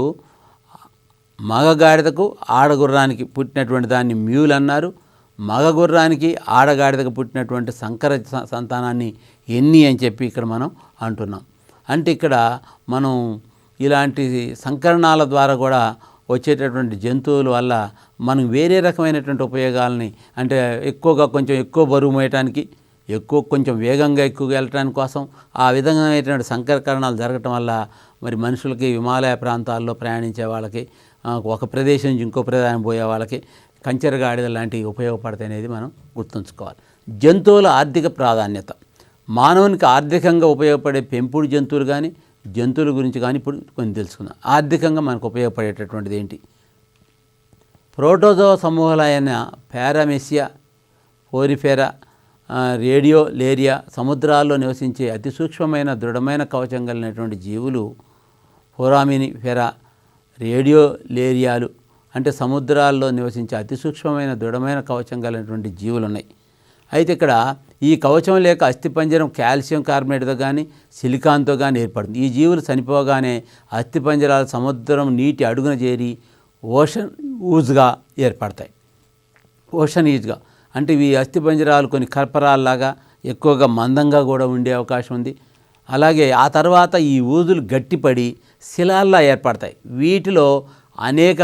మగ గాడిదకు ఆడగుర్రానికి పుట్టినటువంటి దాన్ని మ్యూల్ అన్నారు. మగ గుర్రానికి ఆడగాడిదకు పుట్టినటువంటి సంకర సంతానాన్ని ఎన్ని అని చెప్పి ఇక్కడ మనం అంటున్నాం. అంటే ఇక్కడ మనం ఇలాంటి సంకరణాల ద్వారా కూడా వచ్చేటటువంటి జంతువుల వల్ల మనం వేరే రకమైనటువంటి ఉపయోగాలని, అంటే కొంచెం ఎక్కువ బరువు మోయటానికి, కొంచెం వేగంగా ఎక్కువగా వెళ్ళటానికి కోసం ఆ విధమైనటువంటి సంకరీకరణాలు జరగటం వల్ల మరి మనుషులకి హిమాలయ ప్రాంతాల్లో ప్రయాణించే వాళ్ళకి, ఒక ప్రదేశం నుంచి ఇంకో ప్రదేశం పోయే వాళ్ళకి కంచెర గాడిద లాంటివి ఉపయోగపడతాయి అనేది మనం గుర్తుంచుకోవాలి. జంతువుల ఆర్థిక ప్రాధాన్యత. మానవునికి ఆర్థికంగా ఉపయోగపడే పెంపుడు జంతువులు కానీ జంతువుల గురించి కానీ ఇప్పుడు కొన్ని తెలుసుకుందాం. ఆర్థికంగా మనకు ఉపయోగపడేటటువంటిది ఏంటి? ప్రోటోజోవా సమూహాలైన పారామెసియా, పోరిఫెరా, రేడియోలేరియా సముద్రాల్లో నివసించే అతి సూక్ష్మమైన దృఢమైన కవచం కలిగినటువంటి జీవులు ఫోరామినిఫెరా, రేడియోలేరియాలు అంటే సముద్రాల్లో నివసించే అతి సూక్ష్మమైన దృఢమైన కవచం కలిగినటువంటి జీవులు ఉన్నాయి. అయితే ఇక్కడ ఈ కవచం లేక అస్థిపంజరం కాల్షియం కార్బోనేట్తో కానీ సిలికాన్తో కానీ ఏర్పడుతుంది. ఈ జీవులు చనిపోగానే అస్థిపంజరాలు సముద్రం నీటి అడుగున చేరి ఓషన్ ఊజ్గా ఏర్పడతాయి. ఓషన్ ఈజ్గా అంటే ఈ అస్థిపంజరాలు కొన్ని కర్పరాల్లాగా ఎక్కువగా మందంగా కూడా ఉండే అవకాశం ఉంది. అలాగే ఆ తర్వాత ఈ ఊజులు గట్టిపడి శిలాల్లా ఏర్పడతాయి. వీటితో అనేక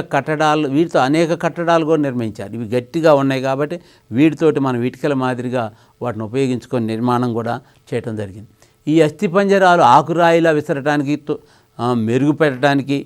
కట్టడాలు కూడా నిర్మించారు. ఇవి గట్టిగా ఉన్నాయి కాబట్టి వీటితోటి మనం ఇటుకల మాదిరిగా వాటిని ఉపయోగించుకొని నిర్మాణం కూడా చేయటం జరిగింది. ఈ అస్థిపంజరాలు ఆకురాయిలా విసరటానికి, మెరుగుపెట్టడానికి,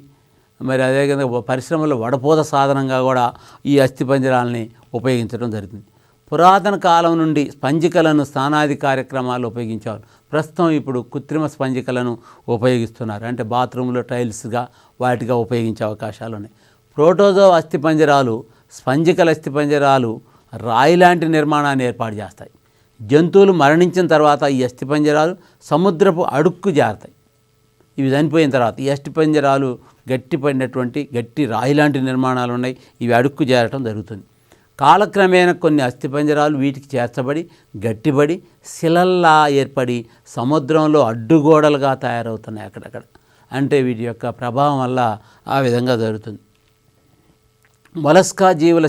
మరి అదేవిధంగా పరిశ్రమలో వడపోత సాధనంగా కూడా ఈ అస్థిపంజరాలని ఉపయోగించడం జరిగింది. పురాతన కాలం నుండి స్పంజికలను స్నానాది కార్యక్రమాలు ఉపయోగించేవారు. ప్రస్తుతం ఇప్పుడు కృత్రిమ స్పంజికలను ఉపయోగిస్తున్నారు. అంటే బాత్రూంలో టైల్స్గా వాటిగా ఉపయోగించే అవకాశాలు ఉన్నాయి. ప్రోటోజోవా అస్థిపంజరాలు, స్పంజికల అస్థిపంజరాలు రాయి లాంటి నిర్మాణాన్ని ఏర్పాటు చేస్తాయి. జంతువులు మరణించిన తర్వాత ఈ అస్థిపంజరాలు సముద్రపు అడుక్కు జారుతాయి. ఇవి చనిపోయిన తర్వాత ఈ అస్థిపంజరాలు గట్టి రాయి లాంటి నిర్మాణాలు ఉన్నాయి. ఇవి అడుక్కు చేరటం జరుగుతుంది. కాలక్రమేణా కొన్ని అస్థిపంజరాలు వీటికి చేర్చబడి గట్టిపడి శిలల్లా ఏర్పడి సముద్రంలో అడ్డుగోడలుగా తయారవుతున్నాయి అక్కడక్కడ. అంటే వీటి యొక్క ప్రభావం వల్ల ఆ విధంగా జరుగుతుంది. మొలస్కా జీవుల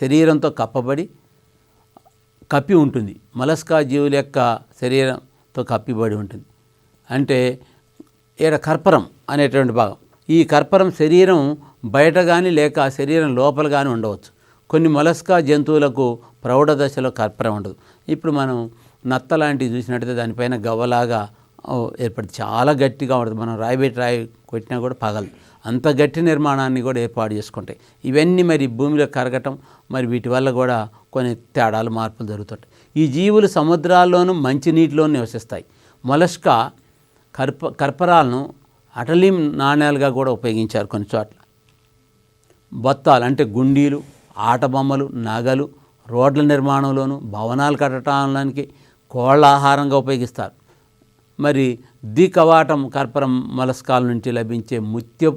శరీరంతో కప్పి ఉంటుంది. మొలస్కా జీవుల యొక్క శరీరంతో కప్పిబడి ఉంటుంది. అంటే ఈడ కర్పరం అనేటువంటి భాగం. ఈ కర్పరం శరీరం బయట కానీ లేక శరీరం లోపల కానీ ఉండవచ్చు. కొన్ని మొలస్కా జంతువులకు ప్రౌఢ దశలో కర్పరం ఉండదు. ఇప్పుడు మనం నత్త లాంటివి చూసినట్టయితే దానిపైన గవ్వలాగా ఏర్పడి చాలా గట్టిగా ఉంటుంది. మనం రాయి కొట్టినా కూడా పగలదు. అంత గట్టి నిర్మాణాన్ని కూడా ఏర్పాటు చేసుకుంటాయి. ఇవన్నీ మరి భూమిలో కరగటం, మరి వీటి వల్ల కూడా కొన్ని తేడాలు, మార్పులు జరుగుతుంటాయి. ఈ జీవులు సముద్రాల్లోనూ మంచినీటిలోనూ నివసిస్తాయి. మొలస్కా కర్పరాలను అటలీం నాణ్యాలుగా కూడా ఉపయోగించారు కొన్ని చోట్ల. బొత్తాలు అంటే గుండీలు, ఆట బొమ్మలు, నగలు, రోడ్ల నిర్మాణంలోనూ భవనాలు కట్టడానికి కోళ్ళ ఆహారంగా ఉపయోగిస్తారు. మరి కవాటం కర్పరం మొలస్కాల నుంచి లభించే ముత్యం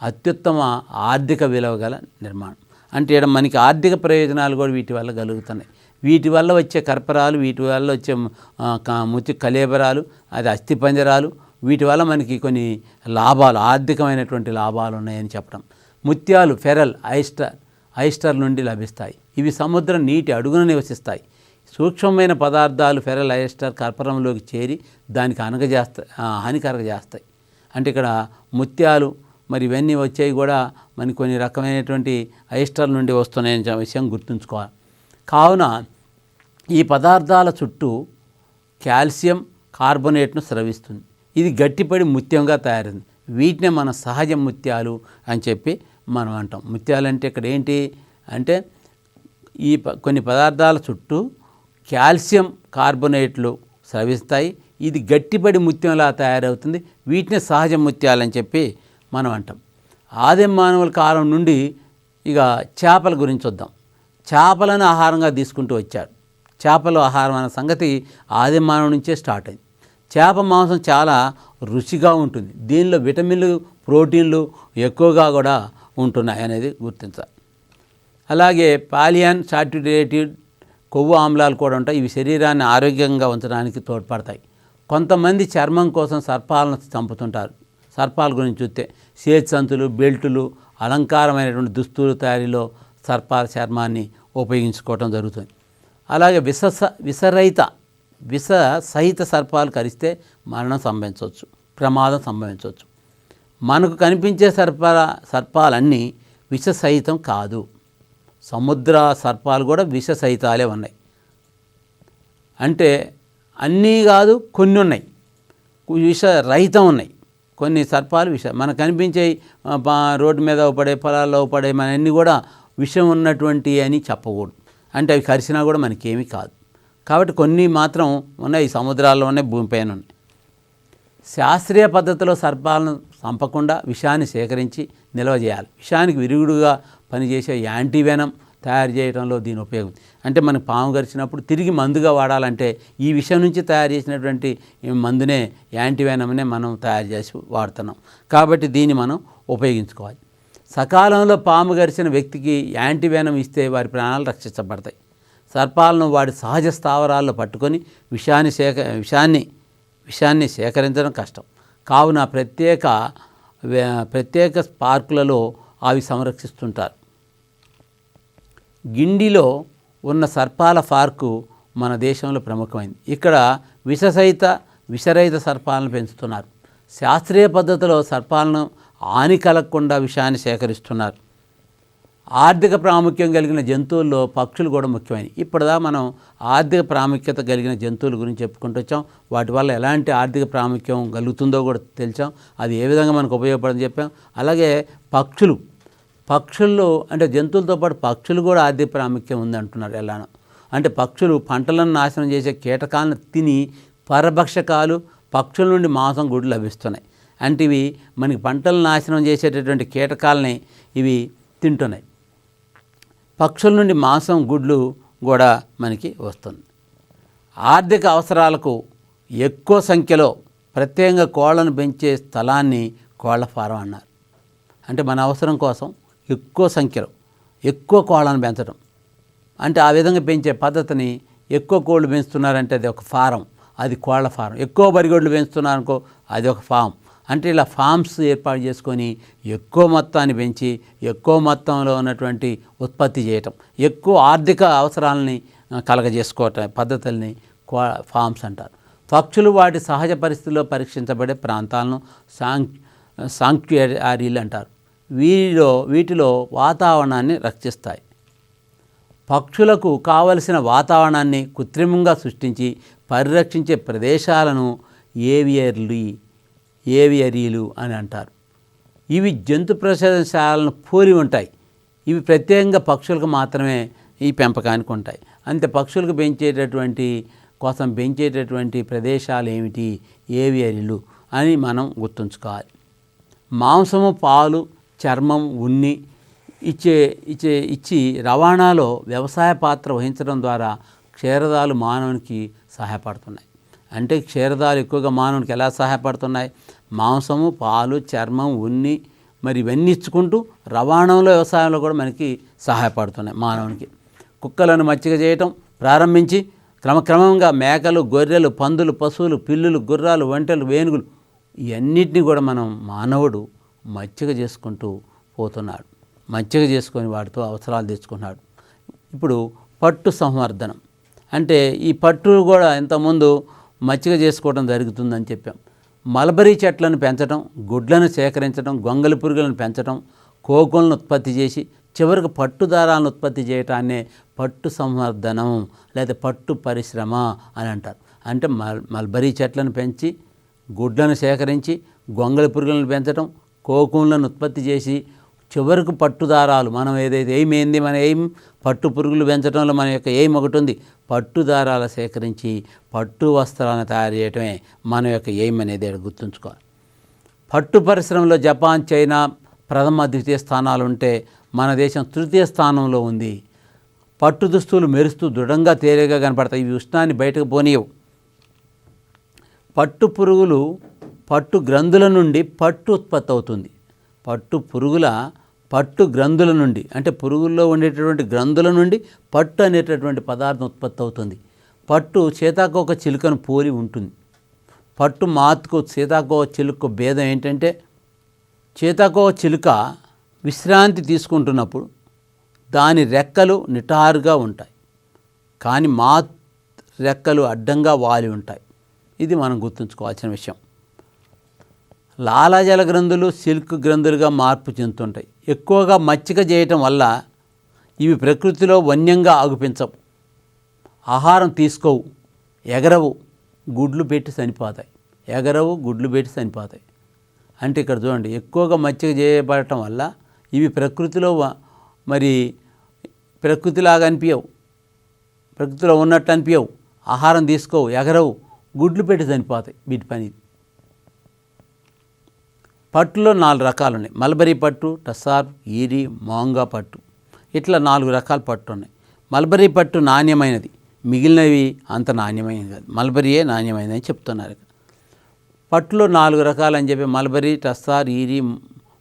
అత్యుత్తమ ఆర్థిక విలువ గల నిర్మాణం. అంటే ఇక్కడ మనకి ఆర్థిక ప్రయోజనాలు కూడా వీటి వల్ల కలుగుతున్నాయి. వీటి వల్ల వచ్చే కర్పరాలు, వీటి వల్ల వచ్చే ముత్య కలేబరాలు, అది అస్థిపంజరాలు, వీటి వల్ల మనకి కొన్ని లాభాలు, ఆర్థికమైనటువంటి లాభాలు ఉన్నాయని చెప్పడం. ముత్యాలు ఫెరల్ ఐస్టర్ నుండి లభిస్తాయి. ఇవి సముద్రం నీటి అడుగున నివసిస్తాయి. సూక్ష్మమైన పదార్థాలు ఫెరల్ ఐస్టర్ కర్పరంలోకి చేరి దానికి హానికరంగా చేస్తాయి. అంటే ఇక్కడ ముత్యాలు మరి ఇవన్నీ వచ్చేవి కూడా మనకి కొన్ని రకమైనటువంటి ఐస్టర్ నుండి వస్తున్నాయనే విషయం గుర్తుంచుకోవాలి. కావున ఈ పదార్థాల చుట్టూ కాల్షియం కార్బోనేట్ను స్రవిస్తుంది. ఇది గట్టిపడి ముత్యంగా తయారైంది. వీటినే మన సహజ ముత్యాలు అని చెప్పి మనం అంటాం. ముత్యాలు అంటే ఇక్కడ ఏంటి అంటే ఈ కొన్ని పదార్థాల చుట్టూ కాల్షియం కార్బోనేట్లు స్రవిస్తాయి. ఇది గట్టిపడి ముత్యంలా తయారవుతుంది. వీటినే సహజ ముత్యాలని చెప్పి మనం అంటాం. ఆదిమ మానవుల కాలం నుండి ఇక చేపల గురించి వద్దాం. చేపలను ఆహారంగా తీసుకుంటూ వచ్చారు. చేపల ఆహారం అనే సంగతి ఆది మానవుడి నుంచే స్టార్ట్ అయింది. చేప మాంసం చాలా రుచిగా ఉంటుంది. దీనిలో విటమిన్లు, ప్రోటీన్లు ఎక్కువగా కూడా ఉంటున్నాయి అనేది గుర్తించాలి. అలాగే పాలియన్సాచురేటెడ్ కొవ్వు ఆమ్లాలు కూడా ఉంటాయి. ఇవి శరీరాన్ని ఆరోగ్యంగా ఉంచడానికి తోడ్పడతాయి. కొంతమంది చర్మం కోసం సర్పాలను చంపుతుంటారు. సర్పాల గురించి చూస్తే చేతిసంచులు, బెల్టులు, అలంకారమైనటువంటి దుస్తుల తయారీలో సర్పాల చర్మాన్ని ఉపయోగించుకోవటం జరుగుతుంది. అలాగే విష సహిత సర్పాలు కరిస్తే మరణం సంభవించవచ్చు, ప్రమాదం సంభవించవచ్చు. మనకు కనిపించే సర్పాలన్నీ విషసహితం కాదు. సముద్ర సర్పాలు కూడా విషసహితాలే ఉన్నాయి. అంటే అన్నీ కాదు, కొన్ని ఉన్నాయి విషరహితం ఉన్నాయి. కొన్ని సర్పాలు మనకు కనిపించే రోడ్డు మీద పడే, పొలాల్లో పడే మనన్నీ కూడా విషం ఉన్నటువంటి అని చెప్పకూడదు. అంటే అవి కరిసినా కూడా మనకేమీ కాదు. కాబట్టి కొన్ని మాత్రం ఉన్నాయి, సముద్రాల్లో ఉన్నాయి, భూమిపైన ఉన్నాయి. శాస్త్రీయ పద్ధతిలో సర్పాలను చంపకుండా విషాన్ని సేకరించి నిల్వ చేయాలి. విషానికి విరుగుడుగా పనిచేసే యాంటీవెనం తయారు చేయడంలో దీని ఉపయోగం. అంటే మనకు పాము గరిచినప్పుడు తిరిగి మందుగా వాడాలంటే ఈ విషయం నుంచి తయారు చేసినటువంటి మందునే, యాంటీవెనమ్నే మనం తయారు చేసి వాడుతున్నాం. కాబట్టి దీన్ని మనం ఉపయోగించుకోవాలి. సకాలంలో పాము గరిచిన వ్యక్తికి యాంటీవెనం ఇస్తే వారి ప్రాణాలు రక్షించబడతాయి. సర్పాలను వాడి సహజ స్థావరాల్లో పట్టుకొని విషాన్ని సేకరించడం కష్టం. కావున ప్రత్యేక పార్కులలో అవి సంరక్షిస్తుంటారు. గిండిలో ఉన్న సర్పాల పార్కు మన దేశంలో ప్రముఖమైంది. ఇక్కడ విషరహిత సర్పాలను పెంచుతున్నారు. శాస్త్రీయ పద్ధతిలో సర్పాలను హాని కలగకుండా విషాన్ని సేకరిస్తున్నారు. ఆర్థిక ప్రాముఖ్యం కలిగిన జంతువుల్లో పక్షులు కూడా ముఖ్యమైనవి. ఇప్పుడుదా మనం ఆర్థిక ప్రాముఖ్యత కలిగిన జంతువుల గురించి చెప్పుకుంటూ వచ్చాం. వాటి వల్ల ఎలాంటి ఆర్థిక ప్రాముఖ్యం కలుగుతుందో కూడా తెలిసాం. అది ఏ విధంగా మనకు ఉపయోగపడని చెప్పాం. అలాగే పక్షుల్లో అంటే జంతువులతో పాటు పక్షులు కూడా ఆర్థిక ప్రాముఖ్యం ఉందంటున్నారు. ఎలానో అంటే పక్షులు పంటలను నాశనం చేసే కీటకాలను తిని పరభక్షకాలు, పక్షుల నుండి మాంసం, గుడ్లు లభిస్తున్నాయి. అంటే ఇవి మనకి పంటలను నాశనం చేసేటటువంటి కీటకాలని ఇవి తింటున్నాయి. పక్షుల నుండి మాంసం, గుడ్లు కూడా మనకి వస్తుంది. ఆర్థిక అవసరాలకు ఎక్కువ సంఖ్యలో ప్రత్యేకంగా కోళ్లను పెంచే స్థలాన్ని కోళ్ల ఫారం అన్నారు. అంటే మన అవసరం కోసం ఎక్కువ సంఖ్యలో ఎక్కువ కోళ్లను పెంచడం, అంటే ఆ విధంగా పెంచే పద్ధతిని ఎక్కువ కోళ్ళు పెంచుతున్నారంటే అది ఒక ఫారం, అది కోళ్ల ఫారం. ఎక్కువ బరిగొడ్లు పెంచుతున్నారనుకో అది ఒక ఫామ్. అంటే ఇలా ఫామ్స్ ఏర్పాటు చేసుకొని ఎక్కువ మొత్తాన్ని పెంచి ఎక్కువ మొత్తంలో ఉన్నటువంటి ఉత్పత్తి చేయటం, ఎక్కువ ఆర్థిక అవసరాలని కలగజేసుకోవటం పద్ధతుల్ని ఫామ్స్ అంటారు. పక్షులు వాటి సహజ పరిస్థితుల్లో పరీక్షించబడే ప్రాంతాలను సాంక్చురీలు అంటారు. వీటిలో వాతావరణాన్ని రక్షిస్తాయి. పక్షులకు కావలసిన వాతావరణాన్ని కృత్రిమంగా సృష్టించి పరిరక్షించే ప్రదేశాలను ఏవియరీలు అని అంటారు. ఇవి జంతు ప్రదర్శనశాలను పోలి ఉంటాయి. ఇవి ప్రత్యేకంగా పక్షులకు మాత్రమే ఈ పెంపకానికి ఉంటాయి. అంతే పక్షులకు కోసం పెంచేటటువంటి ప్రదేశాలు ఏమిటి? ఏవియరీలు అని మనం గుర్తుంచుకోవాలి. మాంసము, పాలు, చర్మం, ఉన్ని ఇచ్చి రవాణాలో వ్యవసాయ పాత్ర వహించడం ద్వారా క్షీరదాలు మానవునికి సహాయపడుతున్నాయి. అంటే క్షీరదాలు ఎక్కువగా మానవునికి ఎలా సహాయపడుతున్నాయి? మాంసము, పాలు, చర్మం, ఉన్ని మరి ఇవన్నీ ఇచ్చుకుంటూ రవాణాలో, వ్యవసాయంలో కూడా మనకి సహాయపడుతున్నాయి మానవునికి. కుక్కలను మచ్చిక చేయటం ప్రారంభించి క్రమక్రమంగా మేకలు, గొర్రెలు, పందులు, పశువులు, పిల్లులు, గుర్రాలు, ఒంటెలు, వేణుగులు ఇవన్నిటిని కూడా మానవుడు మచ్చిక చేసుకుంటూ పోతున్నాడు. మచ్చిక చేసుకొని వాటితో అవసరాలు తెచ్చుకున్నాడు. ఇప్పుడు పట్టు సంవర్ధనం అంటే ఈ పట్టు కూడా ఇంతకుముందు మచ్చిక చేసుకోవడం జరుగుతుందని చెప్పాం. మల్బరీ చెట్లను పెంచడం, గుడ్లను సేకరించడం, గొంగలి పురుగులను పెంచడం, కోకులను ఉత్పత్తి చేసి చివరికి పట్టు దారాలను ఉత్పత్తి చేయటాన్నే పట్టు సంవర్ధనం లేదా పట్టు పరిశ్రమ అని అంటారు. అంటే మల్బరీ చెట్లను పెంచి, గుడ్లను సేకరించి, గొంగలి పురుగులను పెంచడం, కోకులను ఉత్పత్తి చేసి చివరికి పట్టు దారాలు, మనం ఏదైతే మన ఎయిమ్ పట్టు పురుగులు పెంచడంలో మన యొక్క ఎయిమ్ ఒకటి ఉంది. పట్టు దారాలు సేకరించి పట్టు వస్త్రాలను తయారు చేయటమే మన యొక్క ఎయిమ్ అనేది గుర్తుంచుకోవాలి. పట్టు పరిశ్రమలో జపాన్, చైనా ప్రథమ, ద్వితీయ స్థానాలు ఉంటే మన దేశం తృతీయ స్థానంలో ఉంది. పట్టు దుస్తులు మెరుస్తూ దృఢంగా తేలికగా కనపడతాయి. ఇవి ఉష్ణాన్ని బయటకు పోనీయవు. పట్టు పురుగులు పట్టు గ్రంథుల నుండి పట్టు ఉత్పత్తి అవుతుంది. పట్టు పురుగుల పట్టు గ్రంథుల నుండి అంటే పురుగుల్లో ఉండేటటువంటి గ్రంథుల నుండి పట్టు అనేటటువంటి పదార్థం ఉత్పత్తి అవుతుంది. పట్టు సీతాకోక చిలుకను పోలి ఉంటుంది. పట్టు మాత్కు సీతాకోక చిలుక భేదం ఏంటంటే, సీతాకోక చిలుక విశ్రాంతి తీసుకుంటున్నప్పుడు దాని రెక్కలు నిటారుగా ఉంటాయి, కానీ మాత్ రెక్కలు అడ్డంగా వాలి ఉంటాయి. ఇది మనం గుర్తుంచుకోవాల్సిన విషయం. లాలాజల గ్రంథులు సిల్క్ గ్రంథులుగా మార్పు చెందుతుంటాయి. ఎక్కువగా మచ్చిక చేయటం వల్ల ఇవి ప్రకృతిలో వన్యంగా ఆగుపించవు, ఆహారం తీసుకోవు, ఎగరవు, గుడ్లు పెట్టి చనిపోతాయి. ఎగరవు, గుడ్లు పెట్టి చనిపోతాయి. అంటే ఇక్కడ చూడండి, ఎక్కువగా మచ్చిక చేయబడటం వల్ల ఇవి ప్రకృతిలో మరి ప్రకృతిలాగా అనిపించవు, ప్రకృతిలో ఉన్నట్టు అనిపించవు, ఆహారం తీసుకోవు, ఎగరవు, గుడ్లు పెట్టి చనిపోతాయి. వీటి పని. పట్టులో 4 రకాలు ఉన్నాయి. మల్బరీ పట్టు, టస్సార్, ఈరి, మోంగా పట్టు, ఇట్లా 4 రకాల పట్టు ఉన్నాయి. మల్బరీ పట్టు నాణ్యమైనది, మిగిలినవి అంత నాణ్యమైనది కాదు. మల్బరీయే నాణ్యమైనదని చెప్తున్నారు. పట్టులో 4 రకాలు అని చెప్పి మల్బరీ, టస్సార్, ఈరి,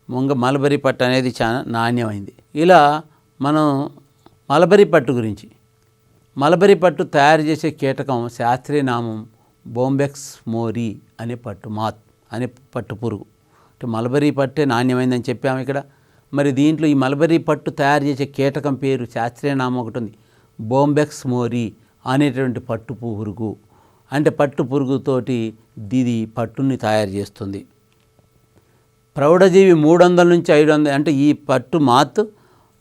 మొంగ. మల్బరీ పట్టు అనేది చాలా నాణ్యమైంది. ఇలా మనం మల్బరీ పట్టు గురించి, మల్బరీ పట్టు తయారు చేసే కీటకం శాస్త్రీయ నామం బోంబెక్స్ మోరీ అనే పట్టు మాత్ అనే పట్టు పురుగు. అంటే మల్బరీ పట్టే నాణ్యమైందని చెప్పాము ఇక్కడ. మరి దీంట్లో ఈ మల్బరీ పట్టు తయారు చేసే కీటకం పేరు శాస్త్రీయ నామం ఒకటి ఉంది, బోంబెక్స్ మోరీ అనేటువంటి పట్టు పురుగు. అంటే పట్టు పురుగుతోటి ఇది పట్టుని తయారు చేస్తుంది. ప్రౌఢజీవి 300 నుంచి 500, అంటే ఈ పట్టు మాత్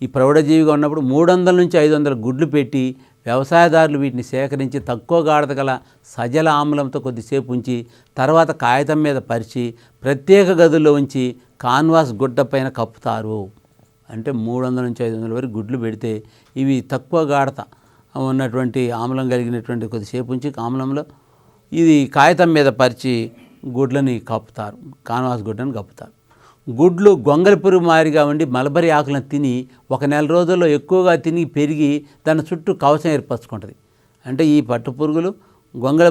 ఈ ప్రౌఢజీవిగా ఉన్నప్పుడు 300 నుంచి 500 గుడ్లు పెట్టి వ్యవసాయదారులు వీటిని సేకరించి తక్కువ గాఢత గల సజల ఆమ్లంతో కొద్దిసేపు ఉంచి తర్వాత కాగితం మీద పరిచి ప్రత్యేక గదుల్లో ఉంచి కాన్వాస్ గుడ్డ పైన కప్పుతారు. అంటే 300 నుంచి 500 వరకు గుడ్లు పెడితే ఇవి తక్కువ గాఢత ఉన్నటువంటి ఆమ్లం కలిగినటువంటి కొద్దిసేపు ఉంచి ఆమ్లంలో ఇది కాగితం మీద పరిచి గుడ్లని కప్పుతారు, కాన్వాస్ గుడ్డని కప్పుతారు. గుడ్లు గొంగళి పురుగు మాదిరిగా ఉండి మల్బరీ ఆకులను తిని 1 నెల రోజుల్లో ఎక్కువగా తిని పెరిగి దాని చుట్టూ కవచం ఏర్పరచుకుంటుంది. అంటే ఈ పట్టు పురుగులు గొంగళి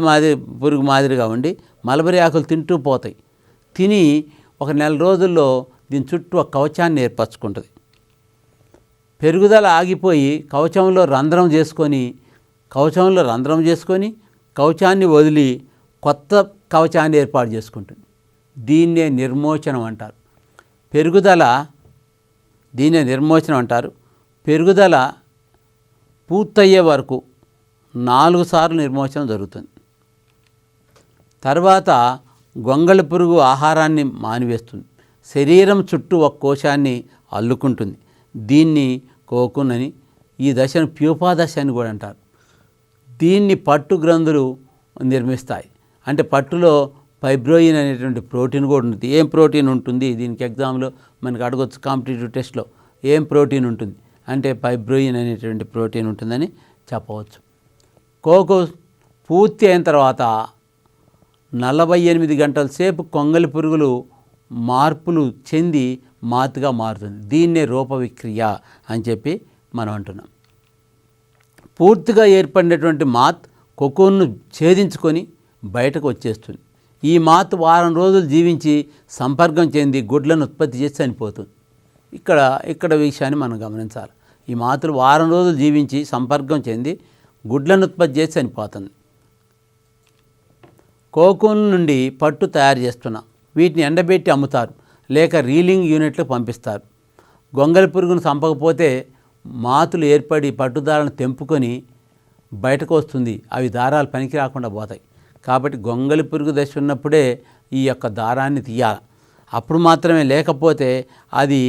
పురుగు మాదిరిగా ఉండి మల్బరీ ఆకులు తింటూ పోతాయి. తిని 1 నెల రోజుల్లో దీని చుట్టూ ఒక కవచాన్ని ఏర్పరచుకుంటుంది. పెరుగుదల ఆగిపోయి కవచంలో రంధ్రం చేసుకొని కవచాన్ని వదిలి కొత్త కవచాన్ని ఏర్పాటు చేసుకుంటుంది. దీన్నే నిర్మోచనం అంటారు. పెరుగుదల పూర్తయ్యే వరకు 4 సార్లు నిర్మోచనం జరుగుతుంది. తర్వాత గొంగళి పురుగు ఆహారాన్ని మానివేస్తుంది. శరీరం చుట్టూ ఒక కోశాన్ని అల్లుకుంటుంది. దీన్ని కోకునని, ఈ దశను ప్యూపా దశ అని కూడా అంటారు. దీన్ని పట్టు గ్రంథులు నిర్మిస్తాయి. అంటే పట్టులో ఫైబ్రోయిన్ అనేటువంటి ప్రోటీన్ కూడా ఉంటుంది. ఏం ప్రోటీన్ ఉంటుంది దీనికి ఎగ్జామ్లో మనకు అడగొచ్చు, కాంపిటేటివ్ టెస్ట్లో ఏం ప్రోటీన్ ఉంటుంది అంటే ఫైబ్రోయిన్ అనేటువంటి ప్రోటీన్ ఉంటుందని చెప్పవచ్చు. కోకో పూర్తి అయిన తర్వాత 48 గంటల సేపు కొంగలి పురుగులు మార్పులు చెంది మాతుగా మారుతుంది. దీన్నే రూపవిక్రియ అని చెప్పి మనం అంటున్నాం. పూర్తిగా ఏర్పడినటువంటి మాత్ కొకోన్ను ఛేదించుకొని బయటకు వచ్చేస్తుంది. ఈ మాత్ వారం రోజులు జీవించి సంపర్కం చెంది గుడ్లను ఉత్పత్తి చేసి చనిపోతుంది. ఇక్కడ విషయాన్ని మనం గమనించాలి. ఈ మాతులు వారం రోజులు జీవించి సంపర్కం చెంది గుడ్లను ఉత్పత్తి చేసి చనిపోతుంది. కోకూన్ నుండి పట్టు తయారు చేస్తున్నాం. వీటిని ఎండబెట్టి అమ్ముతారు, లేక రీలింగ్ యూనిట్లు పంపిస్తారు. గొంగళి పురుగును చంపకపోతే మాతులు ఏర్పడి పట్టుదారాలను తెంపుకొని బయటకు వస్తుంది. అవి దారాలు పనికి రాకుండా పోతాయి. కాబట్టి గొంగళి పురుగు దశ ఉన్నప్పుడే ఈ యొక్క దారాన్ని తీయాలి. అప్పుడు మాత్రమే, లేకపోతే అది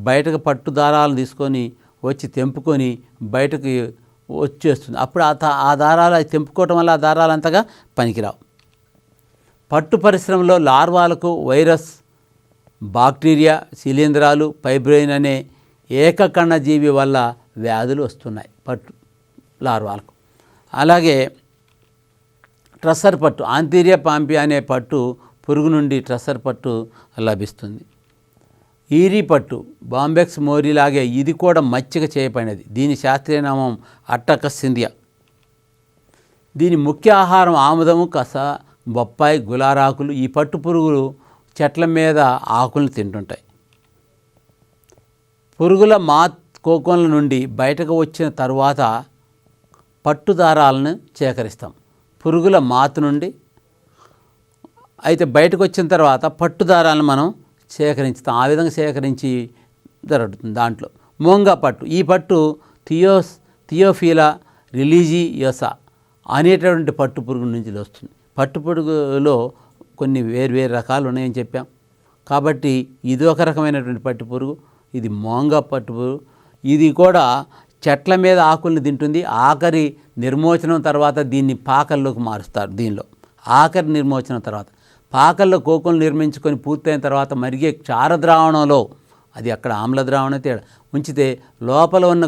బయటకు పట్టు దారాలను తీసుకొని వచ్చి తెంపుకొని బయటకు వచ్చేస్తుంది. అప్పుడు ఆ దారాలు తెంపుకోవటం వల్ల ఆ దారాలు అంతగా పనికిరావు. పట్టు పరిశ్రమలో లార్వాలకు వైరస్, బాక్టీరియా, శిలీంధ్రాలు, ఫైబ్రోయిన్ అనే ఏకకణజీవి వల్ల వ్యాధులు వస్తున్నాయి పట్టు లార్వాలకు. అలాగే ట్రస్సర్ పట్టు, ఆంతీరియా పాంపి అనే పట్టు పురుగు నుండి ట్రస్సర్ పట్టు లభిస్తుంది. ఈరీ పట్టు బాంబెక్స్ మోరీలాగే ఇది కూడా మచ్చిక చేయబడినది. దీని శాస్త్రీయ నామం అట్టకస్ సింధియా. దీని ముఖ్య ఆహారం ఆముదము, కస, బొప్పాయి, గులారాకులు. ఈ పట్టు పురుగులు చెట్ల మీద ఆకులను తింటుంటాయి. పురుగుల కోకోన్ల నుండి బయటకు వచ్చిన తరువాత పట్టు దారాలను సేకరిస్తాం. పురుగుల మాత్ నుండి అయితే బయటకు వచ్చిన తర్వాత పట్టు దారాలను మనం సేకరించుతాం. ఆ విధంగా సేకరించి జరుగుతుంది. దాంట్లో మోంగా పట్టు. ఈ పట్టు థియోఫిలా రిలీజియోసా అనేటటువంటి పట్టు పురుగు నుంచి వస్తుంది. పట్టు పురుగులో కొన్ని వేరు రకాలు ఉన్నాయని చెప్పాం. కాబట్టి ఇది ఒక రకమైనటువంటి పట్టు పురుగు. ఇది మోంగా పట్టు పురుగు. ఇది కూడా చెట్ల మీద ఆకుల్ని తింటుంది. ఆఖరి నిర్మోచనం తర్వాత దీన్ని పాకల్లోకి మారుస్తారు. దీనిలో ఆఖరి నిర్మోచనం తర్వాత పాకల్లో కోకులు నిర్మించుకొని పూర్తయిన తర్వాత మరిగే క్షారద్రావణంలో, అది అక్కడ ఆమ్ల ద్రావణం తేడా ఉంచితే లోపల ఉన్న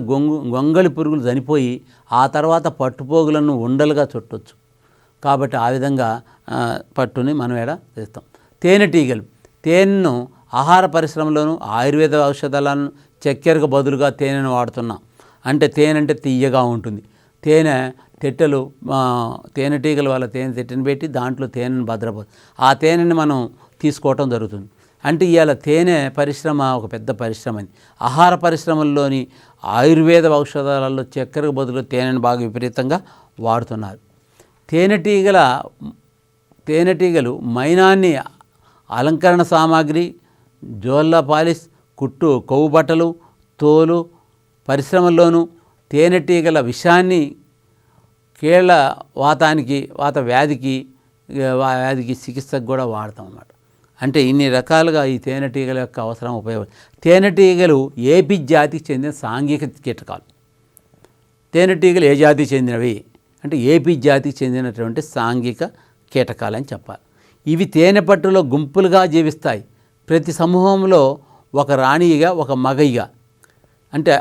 గొంగళి పురుగులు చనిపోయి ఆ తర్వాత పట్టుపోగులను ఉండలుగా చుట్టవచ్చు. కాబట్టి ఆ విధంగా పట్టుని మనం చేస్తాం. తేనెటీగలు. తేనెను ఆహార పరిశ్రమలోను ఆయుర్వేద ఔషధాలను చక్కెరకు బదులుగా తేనెను వాడుతున్నాం. అంటే తేనె అంటే తీయగా ఉంటుంది. తేనె తెట్టెలు తేనెటీగల వల్ల తేనె తెట్టెను పెట్టి దాంట్లో తేనెను భద్రపరుస్తుంది. ఆ తేనెని మనం తీసుకోవటం జరుగుతుంది. అంటే ఇవాళ తేనె పరిశ్రమ ఒక పెద్ద పరిశ్రమ. ఆహార పరిశ్రమల్లోని ఆయుర్వేద ఔషధాలలో చక్కెరకు బదులు తేనెను బాగా విపరీతంగా వాడుతున్నారు. తేనెటీగలు మైనాన్ని అలంకరణ సామాగ్రి, జోళ్ళ పాలిష్, కుట్టు, కొవ్వు బట్టలు, తోలు పరిశ్రమల్లోనూ తేనెటీగల విషాన్ని కీళ్ళ వాత వ్యాధికి చికిత్సకు కూడా వాడతాం అన్నమాట. అంటే ఇన్ని రకాలుగా ఈ తేనెటీగల యొక్క అవసరం ఉపయోగం. తేనెటీగలు ఏపిస్ జాతికి చెందిన సాంఘిక కీటకాలు. తేనెటీగలు ఏ జాతికి చెందినవి అంటే ఏపిస్ జాతికి చెందినటువంటి సాంఘిక కీటకాలని చెప్పాలి. ఇవి తేనె పట్టులో గుంపులుగా జీవిస్తాయి. ప్రతి సమూహంలో ఒక రాణిగా ఒక మగయిగా, అంటే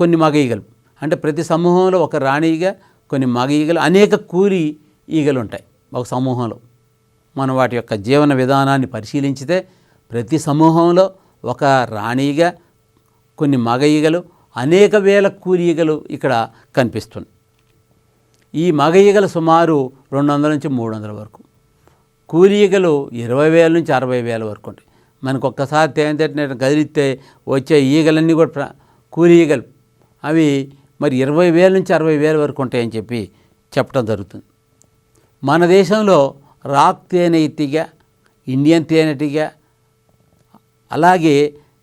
కొన్ని మగ ఈగలు, అంటే ప్రతి సమూహంలో ఒక రాణిగా కొన్ని మగ ఈగలు, అనేక కూలి ఈగలు ఉంటాయి ఒక సమూహంలో. మనం వాటి యొక్క జీవన విధానాన్ని పరిశీలించితే ప్రతి సమూహంలో ఒక రాణిగా కొన్ని మగ ఈగలు, అనేక వేల కూలి ఈగలు ఇక్కడ కనిపిస్తుంది. ఈ మగ ఈగలు సుమారు 200 నుంచి 300 వరకు, కూలి ఈగలు 20,000 నుంచి 60,000 వరకు ఉంటాయి. మనకు ఒక్కసారి తేనె తట్టిన కదిలిస్తే వచ్చే ఈగలన్నీ కూడా కూలి ఈగలు. అవి మరి 20,000 నుంచి 60,000 వరకు ఉంటాయని చెప్పడం జరుగుతుంది. మన దేశంలో రాక్ తేనెటీగ, ఇండియన్ తేనెటీగ, అలాగే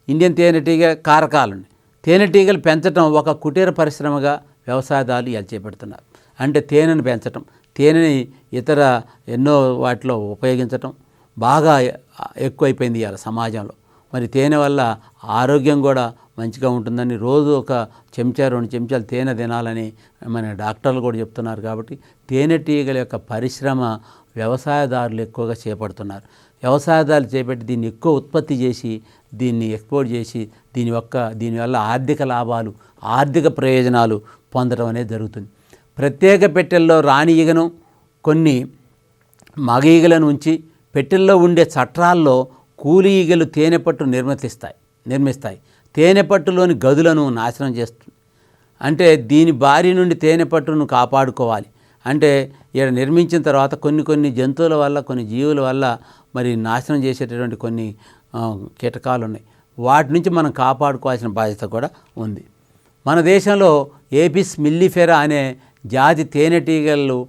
ఇండియన్ తేనెటీగ కారకాలు. తేనెటీగలు పెంచడం ఒక కుటీర పరిశ్రమగా వ్యవసాయదారులు ఇలా చేపడుతున్నారు. అంటే తేనెను పెంచటం, తేనెని ఇతర ఎన్నో వాటిలో ఉపయోగించటం బాగా ఎక్కువైపోయింది ఇవాళ సమాజంలో. మరి తేనె వల్ల ఆరోగ్యం కూడా మంచిగా ఉంటుందని రోజు ఒక చెంచా 2 చెంచాలు తేనె తినాలని మన డాక్టర్లు కూడా చెప్తున్నారు. కాబట్టి తేనెటీగల యొక్క పరిశ్రమ వ్యవసాయదారులు ఎక్కువగా చేపడుతున్నారు. వ్యవసాయదారులు చేపట్టి దీన్ని ఎక్కువ ఉత్పత్తి చేసి దీన్ని ఎక్స్పోర్ట్ చేసి దీనివల్ల ఆర్థిక లాభాలు, ఆర్థిక ప్రయోజనాలు పొందడం అనేది జరుగుతుంది. ప్రత్యేక పెట్టెల్లో రాణి ఈగను, కొన్ని మగ ఈగలను ఉంచి పెట్టెల్లో ఉండే చట్రాల్లో కూలి ఈగలు తేనెపట్టు నిర్మిస్తాయి. తేనెపట్టులోని గదులను నాశనం చేస్తుంది. అంటే దీని బారి నుండి తేనెపట్టును కాపాడుకోవాలి. అంటే ఇక్కడ నిర్మించిన తర్వాత కొన్ని జంతువుల వల్ల, కొన్ని జీవుల వల్ల మరి నాశనం చేసేటటువంటి కొన్ని కీటకాలు ఉన్నాయి. వాటి నుంచి మనం కాపాడుకోవాల్సిన బాధ్యత కూడా ఉంది. మన దేశంలో ఏపిస్ మిల్లిఫెరా అనే జాతి తేనెటీగలు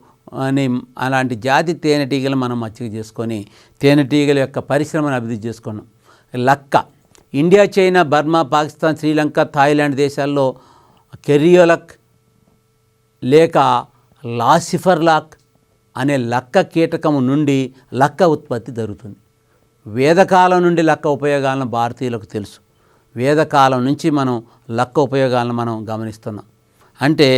అలాంటి జాతి తేనెటీగలు మనం మచ్చిక చేసుకొని తేనెటీగల యొక్క పరిశ్రమను అభివృద్ధి చేసుకున్నాం. లక్క. India, China, Burma, Pakistan, Sri Lanka, Thailand దేశాల్లో కెరియోలక్ లేక లాసిఫర్లాక్ అనే లక్క కీటకము నుండి లక్క ఉత్పత్తి జరుగుతుంది. వేదకాలం నుండి లక్క ఉపయోగాలను భారతీయులకు తెలుసు. వేదకాలం నుంచి మనం లక్క ఉపయోగాలను మనం గమనిస్తున్నాం. అంటే